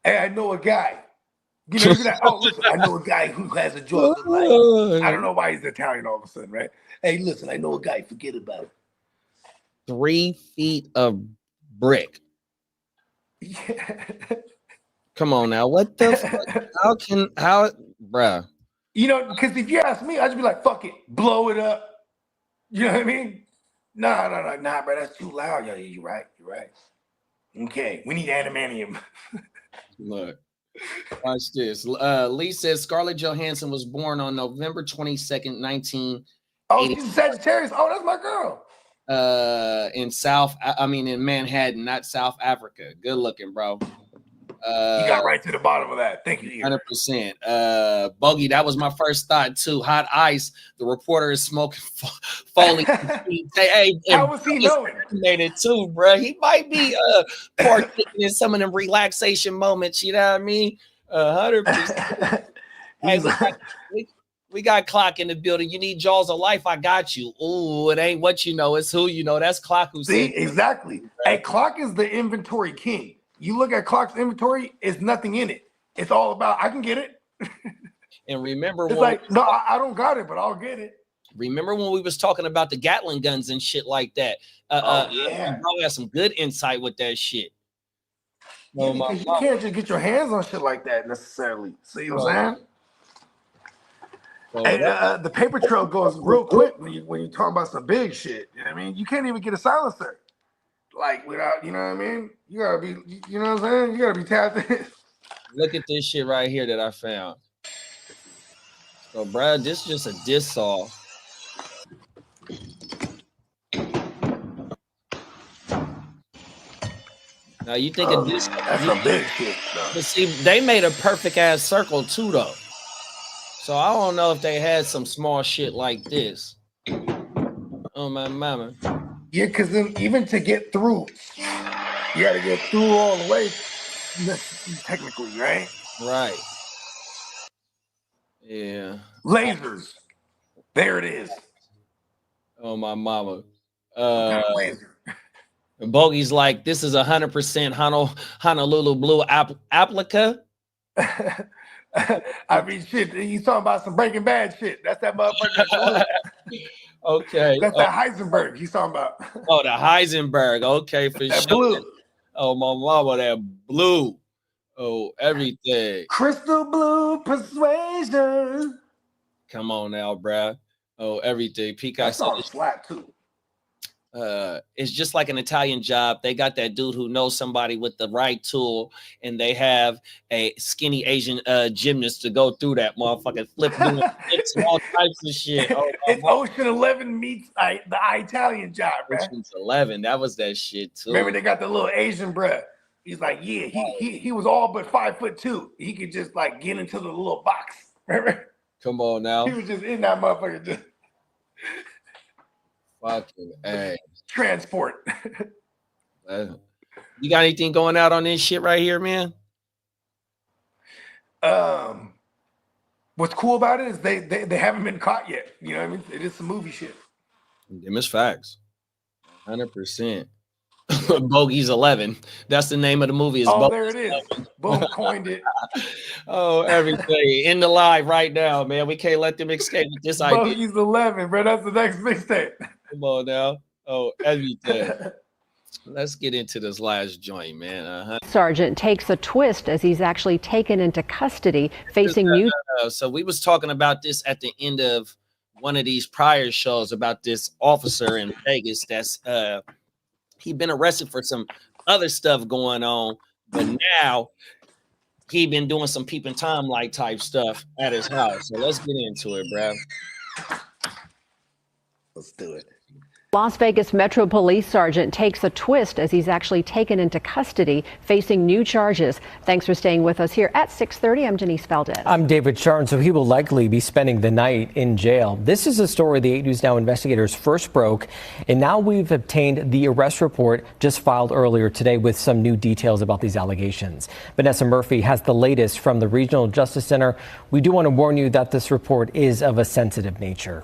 Hey, I know a guy. You know that? Oh, listen, I know a guy who has a Jaws of Life. I don't know why he's Italian all of a sudden, right? Hey, listen, I know a guy. Forget about it. 3 feet of brick. Yeah. Come on now. What the fuck? How, bruh? You know, because if you ask me, I'd just be like, fuck it, blow it up. You know what I mean? Nah, bro, that's too loud. Yeah, you're right. Okay, we need animanium. Look, watch this. Lee says Scarlett Johansson was born on November 22nd, 1980. Oh, she's Sagittarius. Oh, that's my girl. In Manhattan, not South Africa. Good looking, bro. You got right to the bottom of that. Thank you. 100%. Bogey, that was my first thought too. Hot ice. The reporter is smoking Foley. Hey, how was he knowing? It too, bro. He might be partaking in some of them relaxation moments. You know what I mean? 100%. Hey, we got Clock in the building. You need Jaws of Life. I got you. Ooh, it ain't what you know, it's who you know. That's Clock who said. Exactly. Hey, Clock is the inventory king. You look at Clock's inventory, it's nothing in it. It's all about, I can get it. And remember, it's like, no, I don't got it, but I'll get it. Remember when we was talking about the Gatling guns and shit like that? Yeah. Bro had some good insight with that shit. Yeah, because you can't just get your hands on shit like that necessarily. See what I'm saying? And the paper trail goes real quick when you talk about some big shit. You know what I mean? You can't even get a silencer. Like without, you know what I mean? You gotta be, you know what I'm saying? You gotta be tapped in. Look at this shit right here that I found. So, Brad, this is just a disc saw. Now you think of this? That's some big shit. But see, they made a perfect ass circle too, though. So I don't know if they had some small shit like this. Oh my mama. Yeah, because then even to get through, you got to get through all the way, technically, right? Right. Yeah. Lasers. There it is. Oh, my mama. Laser. Bogey's like, this is 100% Honolulu Blue Applica. I mean, shit. He's talking about some Breaking Bad shit. That's that motherfucker. Okay. That's that Heisenberg he's talking about. Oh, the Heisenberg. Okay, for That sure. blue. Oh, my mama, that blue. Oh, everything. Crystal blue persuasion. Come on now, bruh. Oh, everything. Peacock That song slap too. It's just like an Italian job. They got that dude who knows somebody with the right tool, and they have a skinny Asian gymnast to go through that motherfucking flip, doing flips and all types of shit. Oh, It's Ocean 11 meets the Italian job, man. Ocean's 11. That was that shit too. Remember they got the little Asian bruh. He's like, yeah, he was all but 5'2". He could just like get into the little box. Remember? Come on now. He was just in that motherfucker. Just fucking hey. Transport. You got anything going out on this shit right here, man? What's cool about it is they haven't been caught yet. You know what I mean? It is some movie shit. Them is facts. 100%. Bogey's 11. That's the name of the movie. Is Oh, Bogey's there it is. 11. Boom, coined it. Oh, everything in the live right now, man. We can't let them escape with this idea. Bogey's 11, bro. That's the next mixtape. Come on now. Oh, everything. Let's get into this last joint, man. Sergeant takes a twist as he's actually taken into custody, facing new. So we was talking about this at the end of one of these prior shows about this officer in Vegas that's he'd been arrested for some other stuff going on, but now he been doing some peeping Tom like type stuff at his house. So let's get into it, bro. Let's do it. Las Vegas Metro Police Sergeant takes a twist as he's actually taken into custody, facing new charges. Thanks for staying with us here at 6:30. I'm Janice Valdez. I'm David Charn. So he will likely be spending the night in jail. This is a story the 8 News Now investigators first broke, and now we've obtained the arrest report just filed earlier today with some new details about these allegations. Vanessa Murphy has the latest from the Regional Justice Center. We do want to warn you that this report is of a sensitive nature.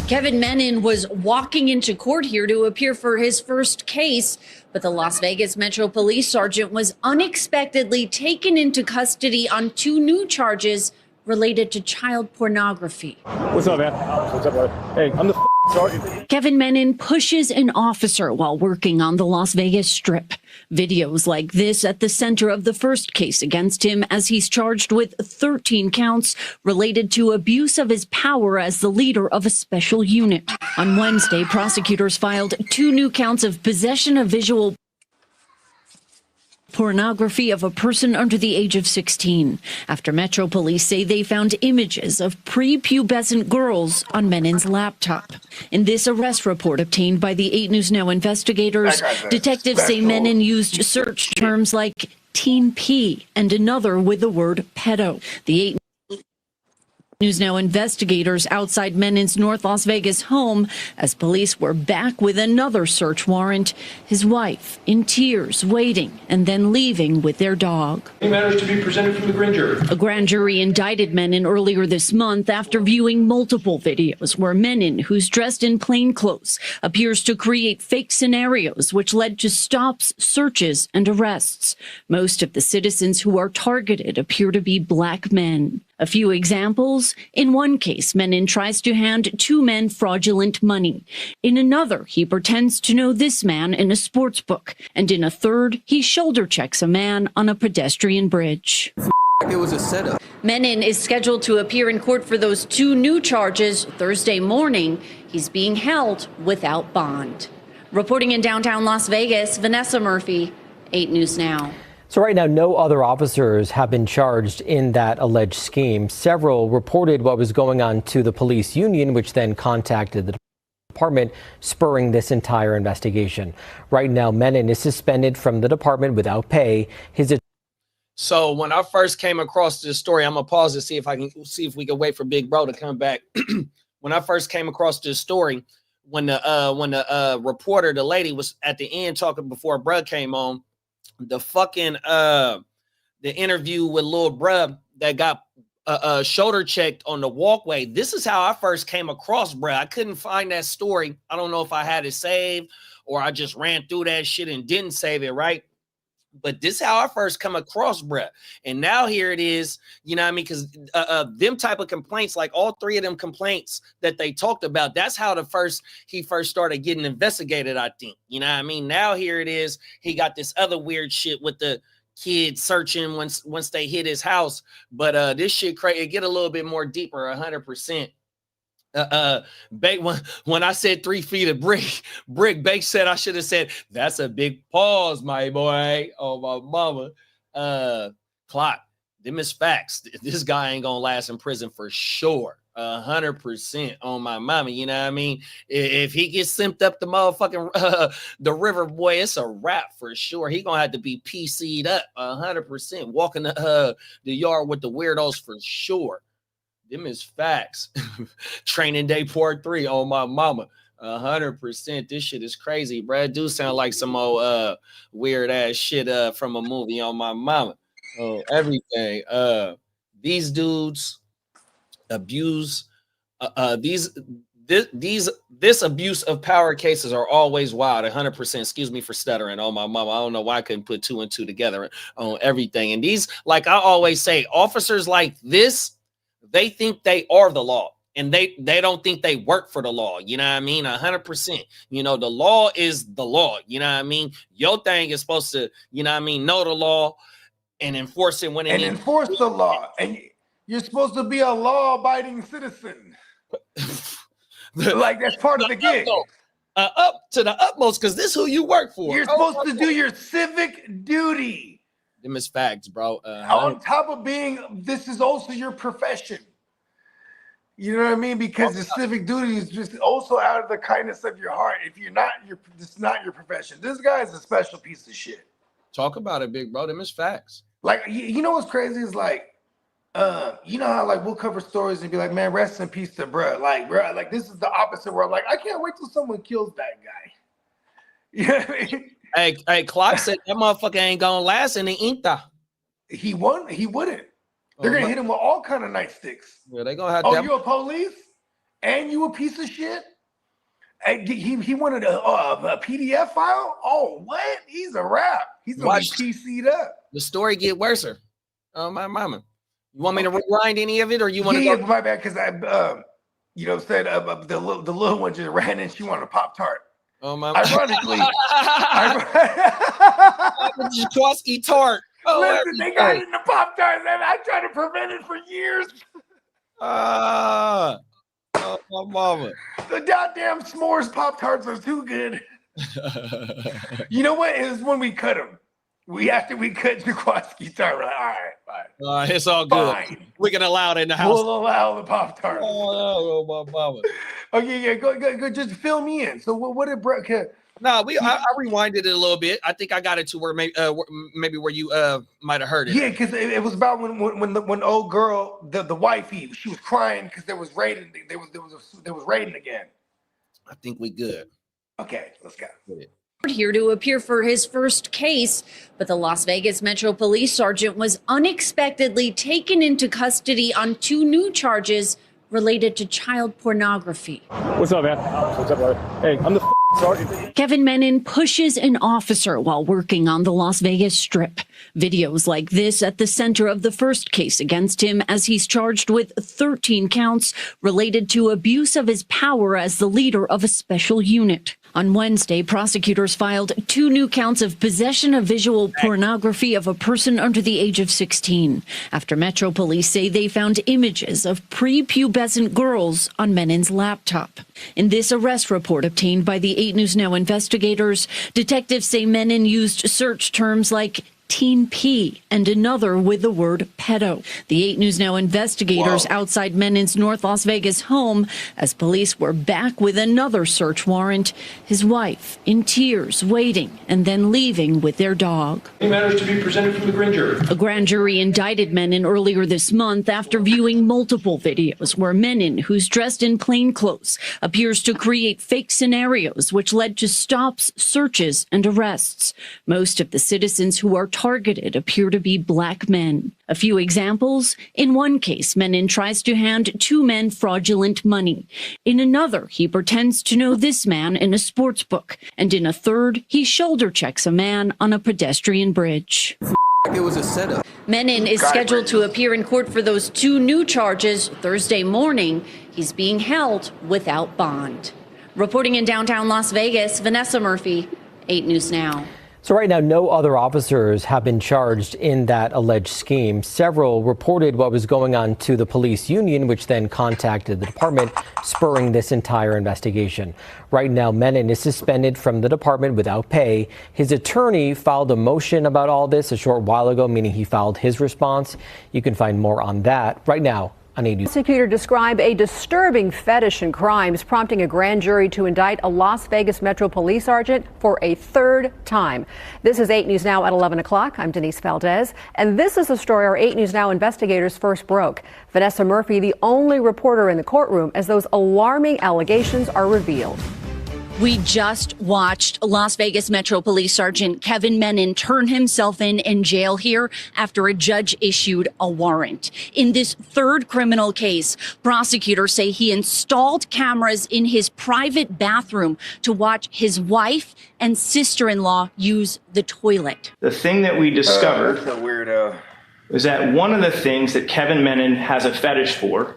Kevin Menon was walking into court here to appear for his first case, but the Las Vegas Metro Police Sergeant was unexpectedly taken into custody on 2 new charges related to child pornography. What's up, man? What's up, brother? Hey, I'm the sergeant. Kevin Menon pushes an officer while working on the Las Vegas Strip. Videos like this at the center of the first case against him as he's charged with 13 counts related to abuse of his power as the leader of a special unit. On Wednesday, prosecutors filed 2 new counts of possession of visual pornography of a person under the age of 16 after Metro Police say they found images of prepubescent girls on Menon's laptop. In this arrest report obtained by the 8 News Now investigators, detectives say Menon used search terms like teen P and another with the word pedo. The 8 News Now investigators outside Menon's North Las Vegas home as police were back with another search warrant. His wife in tears, waiting and then leaving with their dog. Any matters to be presented from the grand jury? A grand jury indicted Menon earlier this month after viewing multiple videos where Menon, who's dressed in plain clothes, appears to create fake scenarios which led to stops, searches, and arrests. Most of the citizens who are targeted appear to be black men. A few examples. In one case, Menon tries to hand 2 men fraudulent money. In another, he pretends to know this man in a sports book. And in a third, he shoulder checks a man on a pedestrian bridge. It was a setup. Menon is scheduled to appear in court for those 2 new charges Thursday morning. He's being held without bond. Reporting in downtown Las Vegas, Vanessa Murphy, 8 News Now. So right now, no other officers have been charged in that alleged scheme. Several reported what was going on to the police union, which then contacted the department, spurring this entire investigation. Right now, Menon is suspended from the department without pay. So when I first came across this story, I'm gonna pause to see if we can wait for Big Bro to come back. When I first came across this story, when the reporter, the lady, was at the end talking before Bruh came on, the fucking the interview with Lil Bruh that got shoulder checked on the walkway. This is how I first came across Bruh. I couldn't find that story. I don't know if I had it saved or I just ran through that shit and didn't save it, right? But this is how I first come across, bruh. And now here it is, you know what I mean? Because them type of complaints, like all three of them complaints that they talked about, that's how he first started getting investigated, I think. You know what I mean? Now here it is, he got this other weird shit with the kids searching once they hit his house. But this shit crazy, it get a little bit more deeper, 100%. When I said 3 feet of brick, Bake said I should have said that's a big pause, my boy. Oh, my mama. Clock, them is facts. This guy ain't gonna last in prison for sure. 100% on my mama. You know what I mean? If he gets simped up the motherfucking the river, boy, it's a wrap for sure. He gonna have to be PC'd up 100%. Walking the yard with the weirdos for sure. Them is facts. Training Day Part 3 on my mama. 100%. This shit is crazy, bro. It do sound like some old weird ass shit from a movie on my mama. Oh, everything. These dudes abuse this abuse of power cases are always wild. 100%. Excuse me for stuttering on my mama. I don't know why I couldn't put 2 and 2 together on everything. And these, like I always say, officers like this, they think they are the law, and they don't think they work for the law. You know what I mean? 100%. You know, the law is the law. You know what I mean? Your thing is supposed to, you know what I mean, know the law and enforce it when it needs. And enforce the law. And you're supposed to be a law-abiding citizen. Like, that's part of the gig. Up to the utmost, because this is who you work for. You're supposed to do your civic duty. Them is facts, bro. On top of being, this is also your profession. You know what I mean? Because the civic duty is just also out of the kindness of your heart. If you're not, this is not your profession. This guy is a special piece of shit. Talk about it, big bro. Them is facts. Like, you know what's crazy is like, you know how like we'll cover stories and be like, man, rest in peace to bruh. Like, bruh, like this is the opposite world. Like, I can't wait till someone kills that guy. You know what I mean? Hey, Clock said that motherfucker ain't gonna last in the Inta. He wouldn't. They're gonna hit him with all kind of nightsticks. Yeah, they gonna have. Oh, you a police and you a piece of shit? And he wanted a PDF file. Oh, what? He's a rap. He's gonna be PC'd up. The story get worse. Oh my mama. You want me to rewind any of it, or you want to? Yeah, my bad. Because I, you know, said the little one just ran in. She wanted a Pop-Tart. Oh my! Ironically, Jaquaski tart. Oh, listen, they got it in the Pop-Tart, and I tried to prevent it for years. Oh, my mama! The goddamn s'mores Pop-Tarts are too good. You know what? It was when we cut them. After we cut Jaquaski tart, we're like, all right, fine. It's all good. Fine. We can allow it in the house. We'll allow the Pop-Tart. Oh, my mama. Okay, yeah, go. Just fill me in. So what did Brett? No, I rewinded it a little bit. I think I got it to where maybe where you might have heard it. Yeah, because it was about when old girl, the wifey, she was crying because there was raiding. There was raiding again. I think we good. Okay, let's go. Here to appear for his first case, but the Las Vegas Metro Police sergeant was unexpectedly taken into custody on 2 new charges related to child pornography. What's up, man? What's up, brother? Hey, I'm the sergeant. Kevin Menon pushes an officer while working on the Las Vegas Strip. Videos like this at the center of the first case against him, as he's charged with 13 counts related to abuse of his power as the leader of a special unit. On Wednesday, prosecutors filed 2 new counts of possession of visual pornography of a person under the age of 16, after Metro Police say they found images of prepubescent girls on Menon's laptop. In this arrest report obtained by the 8 News Now investigators, detectives say Menon used search terms like Teen P and another with the word pedo. The 8 News Now investigators outside Menon's North Las Vegas home as police were back with another search warrant. His wife in tears, waiting and then leaving with their dog. Any matters to be presented from the grand jury? A grand jury indicted Menon earlier this month after viewing multiple videos where Menon, who's dressed in plain clothes, appears to create fake scenarios which led to stops, searches, and arrests. Most of the citizens who are targeted appear to be black men. A few examples. In one case, Menon tries to hand two men fraudulent money. In another, he pretends to know this man in a sports book. And in a third, he shoulder checks a man on a pedestrian bridge. It was a setup. Menon is scheduled to appear in court for those two new charges Thursday morning. He's being held without bond. Reporting in downtown Las Vegas, Vanessa Murphy, 8 News Now. So right now, no other officers have been charged in that alleged scheme. Several reported what was going on to the police union, which then contacted the department, spurring this entire investigation. Right now, Menon is suspended from the department without pay. His attorney filed a motion about all this a short while ago, meaning he filed his response. You can find more on that right now. Prosecutor described a disturbing fetish in crimes, prompting a grand jury to indict a Las Vegas Metro Police sergeant for a third time. This is 8 News Now at 11 o'clock. I'm Denise Valdez, and this is a story our 8 News Now investigators first broke. Vanessa Murphy, the only reporter in the courtroom as those alarming allegations are revealed. We just watched Las Vegas Metro Police Sergeant Kevin Menon turn himself in jail here after a judge issued a warrant. In this third criminal case, prosecutors say he installed cameras in his private bathroom to watch his wife and sister-in-law use the toilet. The thing that we discovered That's a weirdo. is that one of the things that Kevin Menon has a fetish for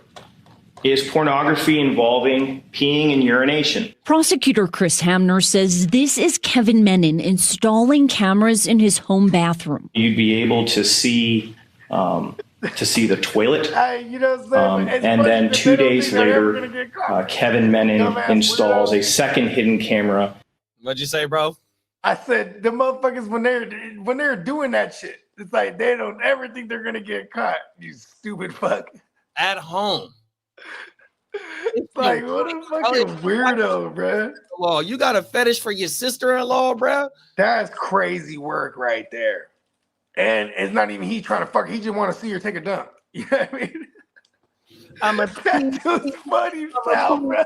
is pornography involving peeing and urination. Prosecutor Chris Hamner says this is Kevin Menon installing cameras in his home bathroom. You'd be able to see the toilet. You know what I'm saying? And then 2 days later, Kevin Menon installs a second hidden camera. What'd you say, bro? I said the motherfuckers when they're doing that shit, it's like they don't ever think they're gonna get caught. You stupid fuck. At home. It's like what a fucking weirdo, bro. Well, you got a fetish for your sister-in-law, bro? That's crazy work right there. And it's not even he trying to fuck. He just want to see her take a dump. You know what I mean? That dude's funny, Sal, bro.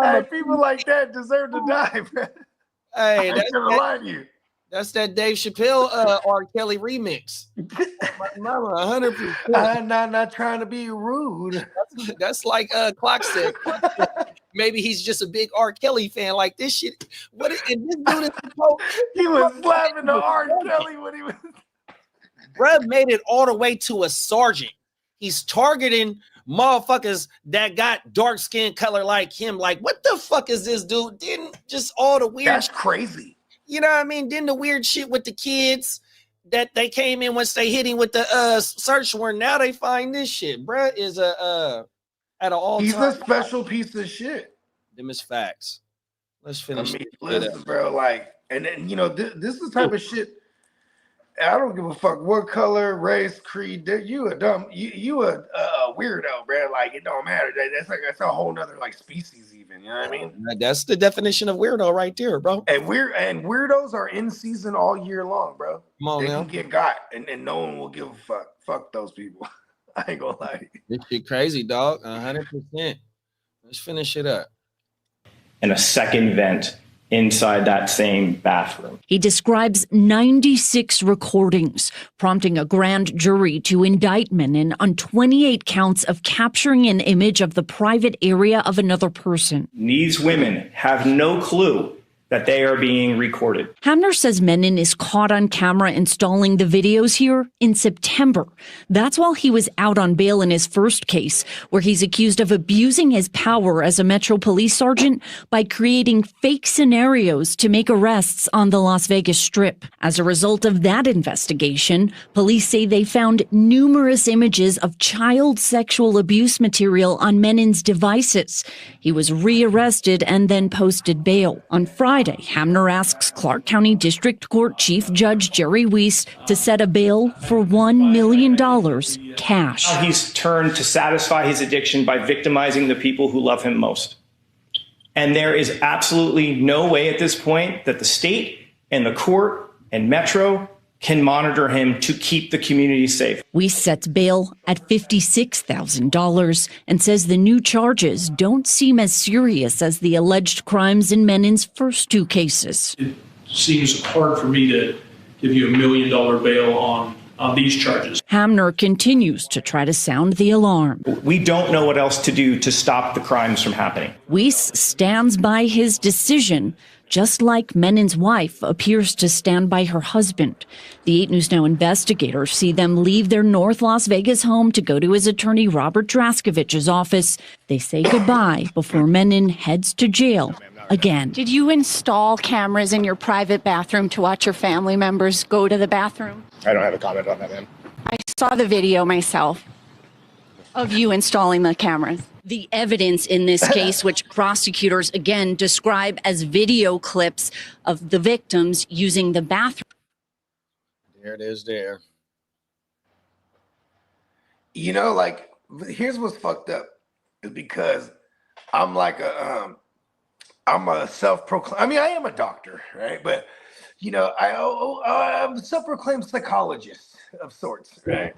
Hey, people like that deserve to die, bro. Hey, that's gonna lie to you. That's that Dave Chappelle R. Kelly remix. My mama, 100%. I'm not trying to be rude. That's like Clock said. Maybe he's just a big R. Kelly fan. Like this shit. What is and this dude is he was slapping the R. Kelly when he was. Bruh made it all the way to a sergeant. He's targeting motherfuckers that got dark skin color like him. Like, what the fuck is this dude? Didn't just all the weird. That's crazy. You know what I mean? Then the weird shit with the kids that they came in once they hit him with the search warrant. Now they find this shit. Bruh is at an all-time. He's a special piece of shit. Them is facts. Let's finish. Listen, bro. Like, and then this is the type of shit. I don't give a fuck what color, race, creed. You a weirdo, bro. Like it don't matter. That's a whole nother like species, even. You know what I mean? That's the definition of weirdo right there, bro. And weirdos are in season all year long, bro. Come on, they now. can get got, and no one will give a fuck. Fuck those people. I ain't gonna lie to you. This shit crazy, dog. 100%. Let's finish it up. And a second vent inside that same bathroom. He describes 96 recordings, prompting a grand jury to indict Menon on 28 counts of capturing an image of the private area of another person. These women have no clue that they are being recorded. Hamner says Menon is caught on camera installing the videos here in September. That's while he was out on bail in his first case, where he's accused of abusing his power as a Metro Police sergeant by creating fake scenarios to make arrests on the Las Vegas Strip. As a result of that investigation, police say they found numerous images of child sexual abuse material on Menon's devices. He was rearrested and then posted bail. On Friday, Hamner asks Clark County District Court Chief Judge Jerry Weiss to set a bail for $1 million cash. He's turned to satisfy his addiction by victimizing the people who love him most. And there is absolutely no way at this point that the state and the court and Metro can monitor him to keep the community safe. Weiss sets bail at $56,000 and says the new charges don't seem as serious as the alleged crimes in Menon's first two cases. It seems hard for me to give you $1 million bail on these charges. Hamner continues to try to sound the alarm. We don't know what else to do to stop the crimes from happening. Weiss stands by his decision, just like Menin's wife appears to stand by her husband. The 8 News Now investigators see them leave their North Las Vegas home to go to his attorney Robert Draskovich's office. They say goodbye before Menin heads to jail again. Did you install cameras in your private bathroom to watch your family members go to the bathroom? I don't have a comment on that, ma'am. I saw the video myself of you installing the cameras. The evidence in this case, which prosecutors again describe as video clips of the victims using the bathroom. There it is there. You know, like, here's what's fucked up is because I'm like I'm a self-proclaimed, I mean, I am a doctor, right? But, you know, I'm a self-proclaimed psychologist of sorts, right?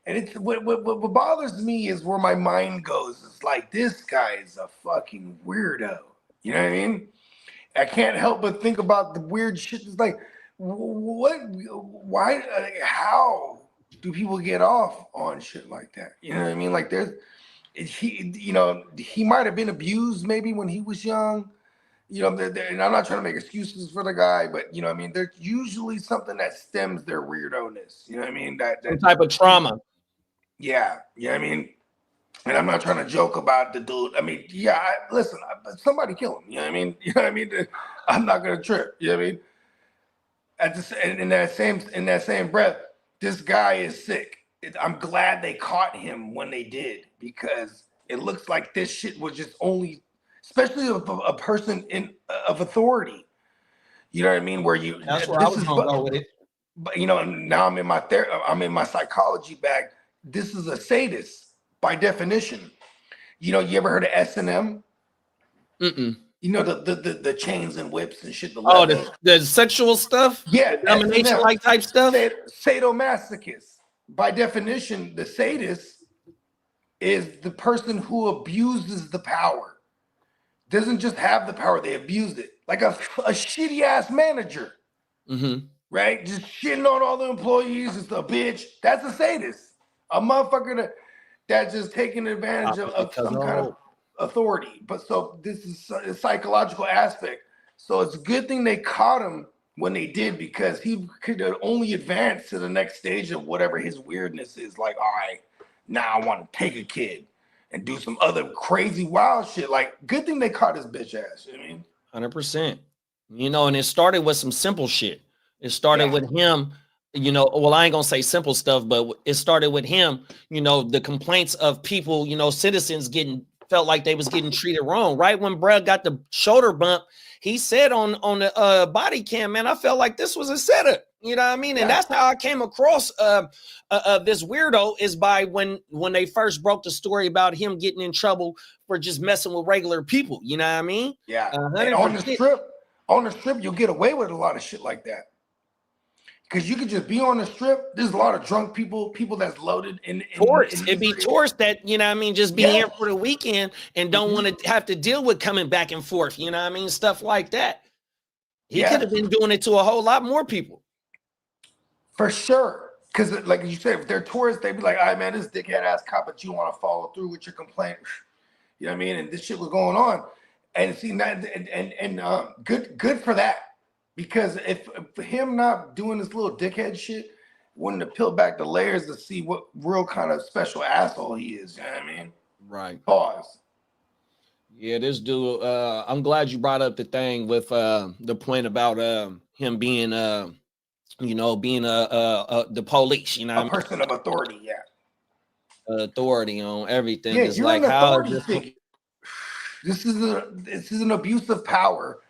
And it's what bothers me is where my mind goes. It's like, this guy is a fucking weirdo. You know what I mean? I can't help but think about the weird shit. It's like, why, how do people get off on shit like that? You know what I mean? Like he might have been abused maybe when he was young. You know, and I'm not trying to make excuses for the guy, but you know what I mean? There's usually something that stems their weirdo-ness. You know what I mean? That Some type of trauma. Yeah, you know what I mean? And I'm not trying to joke about the dude. I mean, yeah, listen, somebody kill him. You know what I mean? You know what I mean? I'm not gonna trip. You know what I mean? In that same breath, this guy is sick. I'm glad they caught him when they did, because it looks like this shit was just only, especially a person of authority. You know what I mean? Where you that's where I was gonna go with it. But you know, now I'm in my psychology bag. This is a sadist by definition. You know, you ever heard of S&M? Mm-mm. You know, the chains and whips and shit. The sexual stuff? Yeah. Domination like type stuff? Sadomasochist. By definition, the sadist is the person who abuses the power. Doesn't just have the power, they abuse it. Like a shitty ass manager. Mm-hmm. Right? Just shitting on all the employees, just a bitch. That's a sadist. A motherfucker that's just taking advantage of some kind of authority. But so this is a psychological aspect. So it's a good thing they caught him when they did, because he could only advance to the next stage of whatever his weirdness is. Like, all right, now I want to take a kid and do some other crazy wild shit. Like, good thing they caught his bitch ass. You know what I mean? 100%. You know, and it started with some simple shit. It started with him, you know, well, I ain't gonna say simple stuff, but it started with him, you know, the complaints of people, you know, citizens felt like they was getting treated wrong. Right when Brad got the shoulder bump, he said on the body cam, man, I felt like this was a setup. You know what I mean? And that's how I came across this weirdo, is by when they first broke the story about him getting in trouble for just messing with regular people. You know what I mean? Yeah. And on the strip, you'll get away with a lot of shit like that. Because you could just be on the strip. There's a lot of drunk people that's loaded in tourists. It'd be tourists that, you know what I mean, just be here for the weekend and don't want to have to deal with coming back and forth. You know what I mean? Stuff like that. He could have been doing it to a whole lot more people. For sure. Because like you said, if they're tourists, they'd be like, all right, man, this dickhead ass cop, but you want to follow through with your complaint. You know what I mean? And this shit was going on. And see, that good for that. Because if him not doing this little dickhead shit wouldn't have peeled back the layers to see what real kind of special asshole he is. You know what I mean? Right. Pause. Yeah, this dude, I'm glad you brought up the thing with the point about him being you know, being the police, you know, a person of authority, authority on everything. Yeah, it's you're like an how authority figure. This is an abuse of power.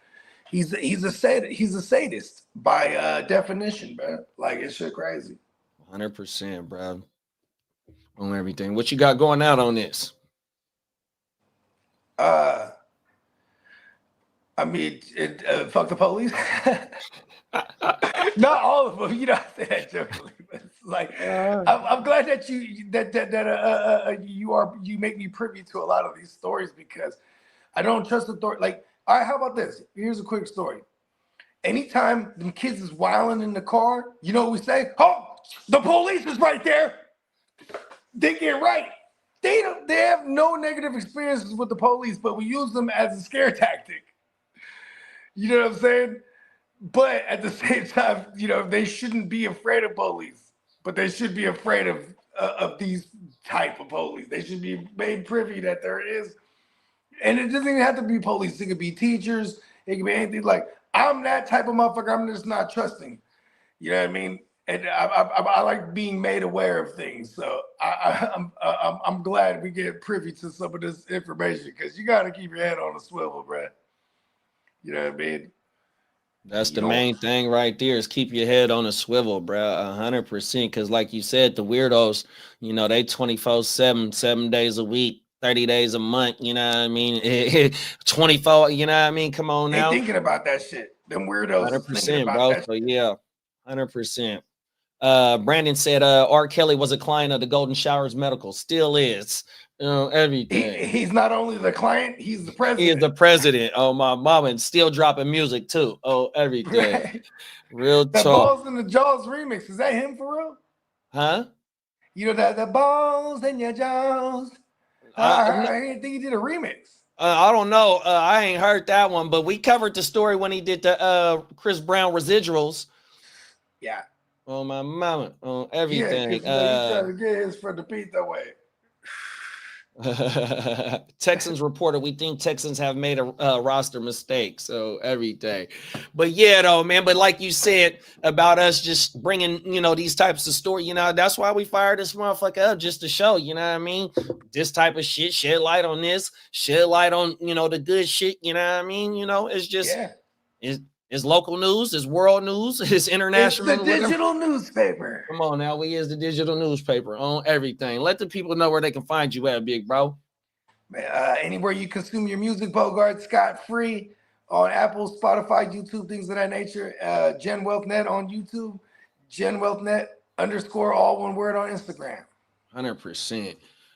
He's a sadist by definition, man. Like, it's shit crazy. 100%, bro. On everything. What you got going out on this? I mean, fuck the police. Not all of them, you know. I say that jokingly, but it's like I'm glad that you make me privy to a lot of these stories, because I don't trust authority. Like, all right, how about this? Here's a quick story. Anytime them kids is wilding in the car, you know what we say? Oh, the police is right there. They get right. They have no negative experiences with the police, but we use them as a scare tactic. You know what I'm saying? But at the same time, you know, they shouldn't be afraid of police, but they should be afraid of these type of police. They should be made privy that there is, and it doesn't even have to be police. It could be teachers. It could be anything. Like, I'm that type of motherfucker. I'm just not trusting. You know what I mean? And I like being made aware of things. So I'm glad we get privy to some of this information, because you got to keep your head on a swivel, bro. You know what I mean? That's the main thing right there, is keep your head on a swivel, bro. 100%. Because like you said, the weirdos, you know, they 24/7, 7 days a week, 30 days a month. You know what I mean? 24. You know what I mean? Come on now. They thinking about that shit. Them weirdos. 100%, bro. So yeah, 100%. Brandon said R. Kelly was a client of the Golden Showers Medical. Still is. You know, everything. He's not only the client, he's the president. He is the president. Oh, my mama, and still dropping music too. Oh, everything. Right. Real That talk. Balls in the Jaws remix, is that him for real? Huh? You know that the balls in your jaws. I didn't think he did a remix. I don't know. I ain't heard that one, but we covered the story when he did the Chris Brown residuals. Yeah. Oh, my mama. On everything. Yeah, 'cause, you know, he's trying to get his for the pizza way. Texans reported, we think Texans have made a roster mistake. So everything. But yeah, though, man. But like you said about us just bringing, you know, these types of story, you know, that's why we fired this motherfucker up, just to show, you know what I mean? This type of shit, shed light on this, shed light on, you know, the good shit, you know what I mean? You know, it's just, it's local news, it's world news, it's international. It's the digital newspaper. Come on now, we is the digital newspaper on everything. Let the people know where they can find you at, big bro. Anywhere you consume your music, Bogard, scot-free on Apple, Spotify, YouTube, things of that nature. Gen Wealth Net on YouTube, Gen Wealth Net _ all one word on Instagram. 100%.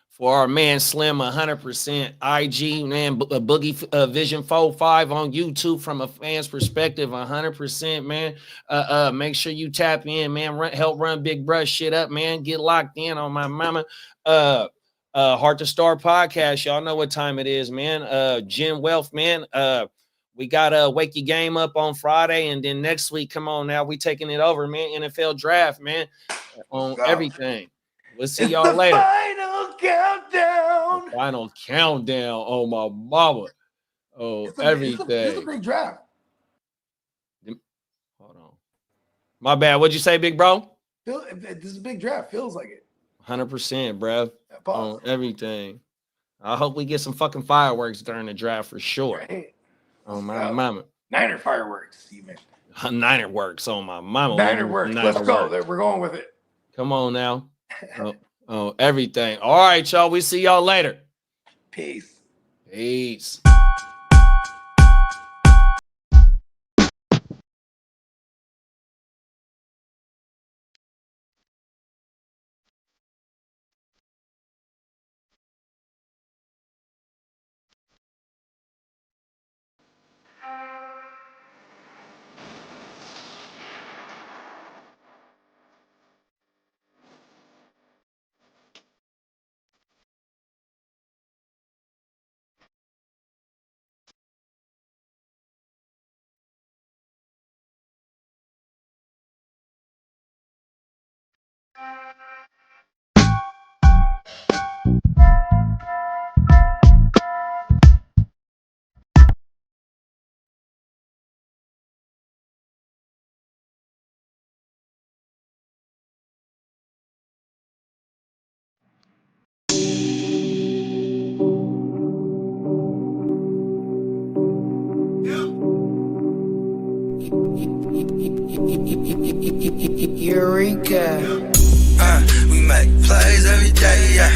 For our man Slim, 100%. IG, man, Boogie Vision 45 on YouTube from a fan's perspective, 100%, man. Make sure you tap in, man. Help run Big Bruh shit up, man. Get locked in on my mama. Heart to Star podcast. Y'all know what time it is, man. Gen Wealth, man. We got Wake Your Game Up on Friday, and then next week, come on now, we taking it over, man. NFL draft, man, on everything. We'll see y'all later. Final countdown. Final countdown on my mama. Oh, everything. It's a big draft. Hold on. My bad. What'd you say, big bro? This is a big draft. Feels like it. 100%, bro. On everything. I hope we get some fucking fireworks during the draft for sure. Right. Oh, my mama. Niner fireworks, even. Niner works on my mama. Niner works. Let's go. We're going with it. Come on now. Oh, everything. All right, y'all. We see y'all later. Peace. Peace. Eureka. We make plays every day, yeah.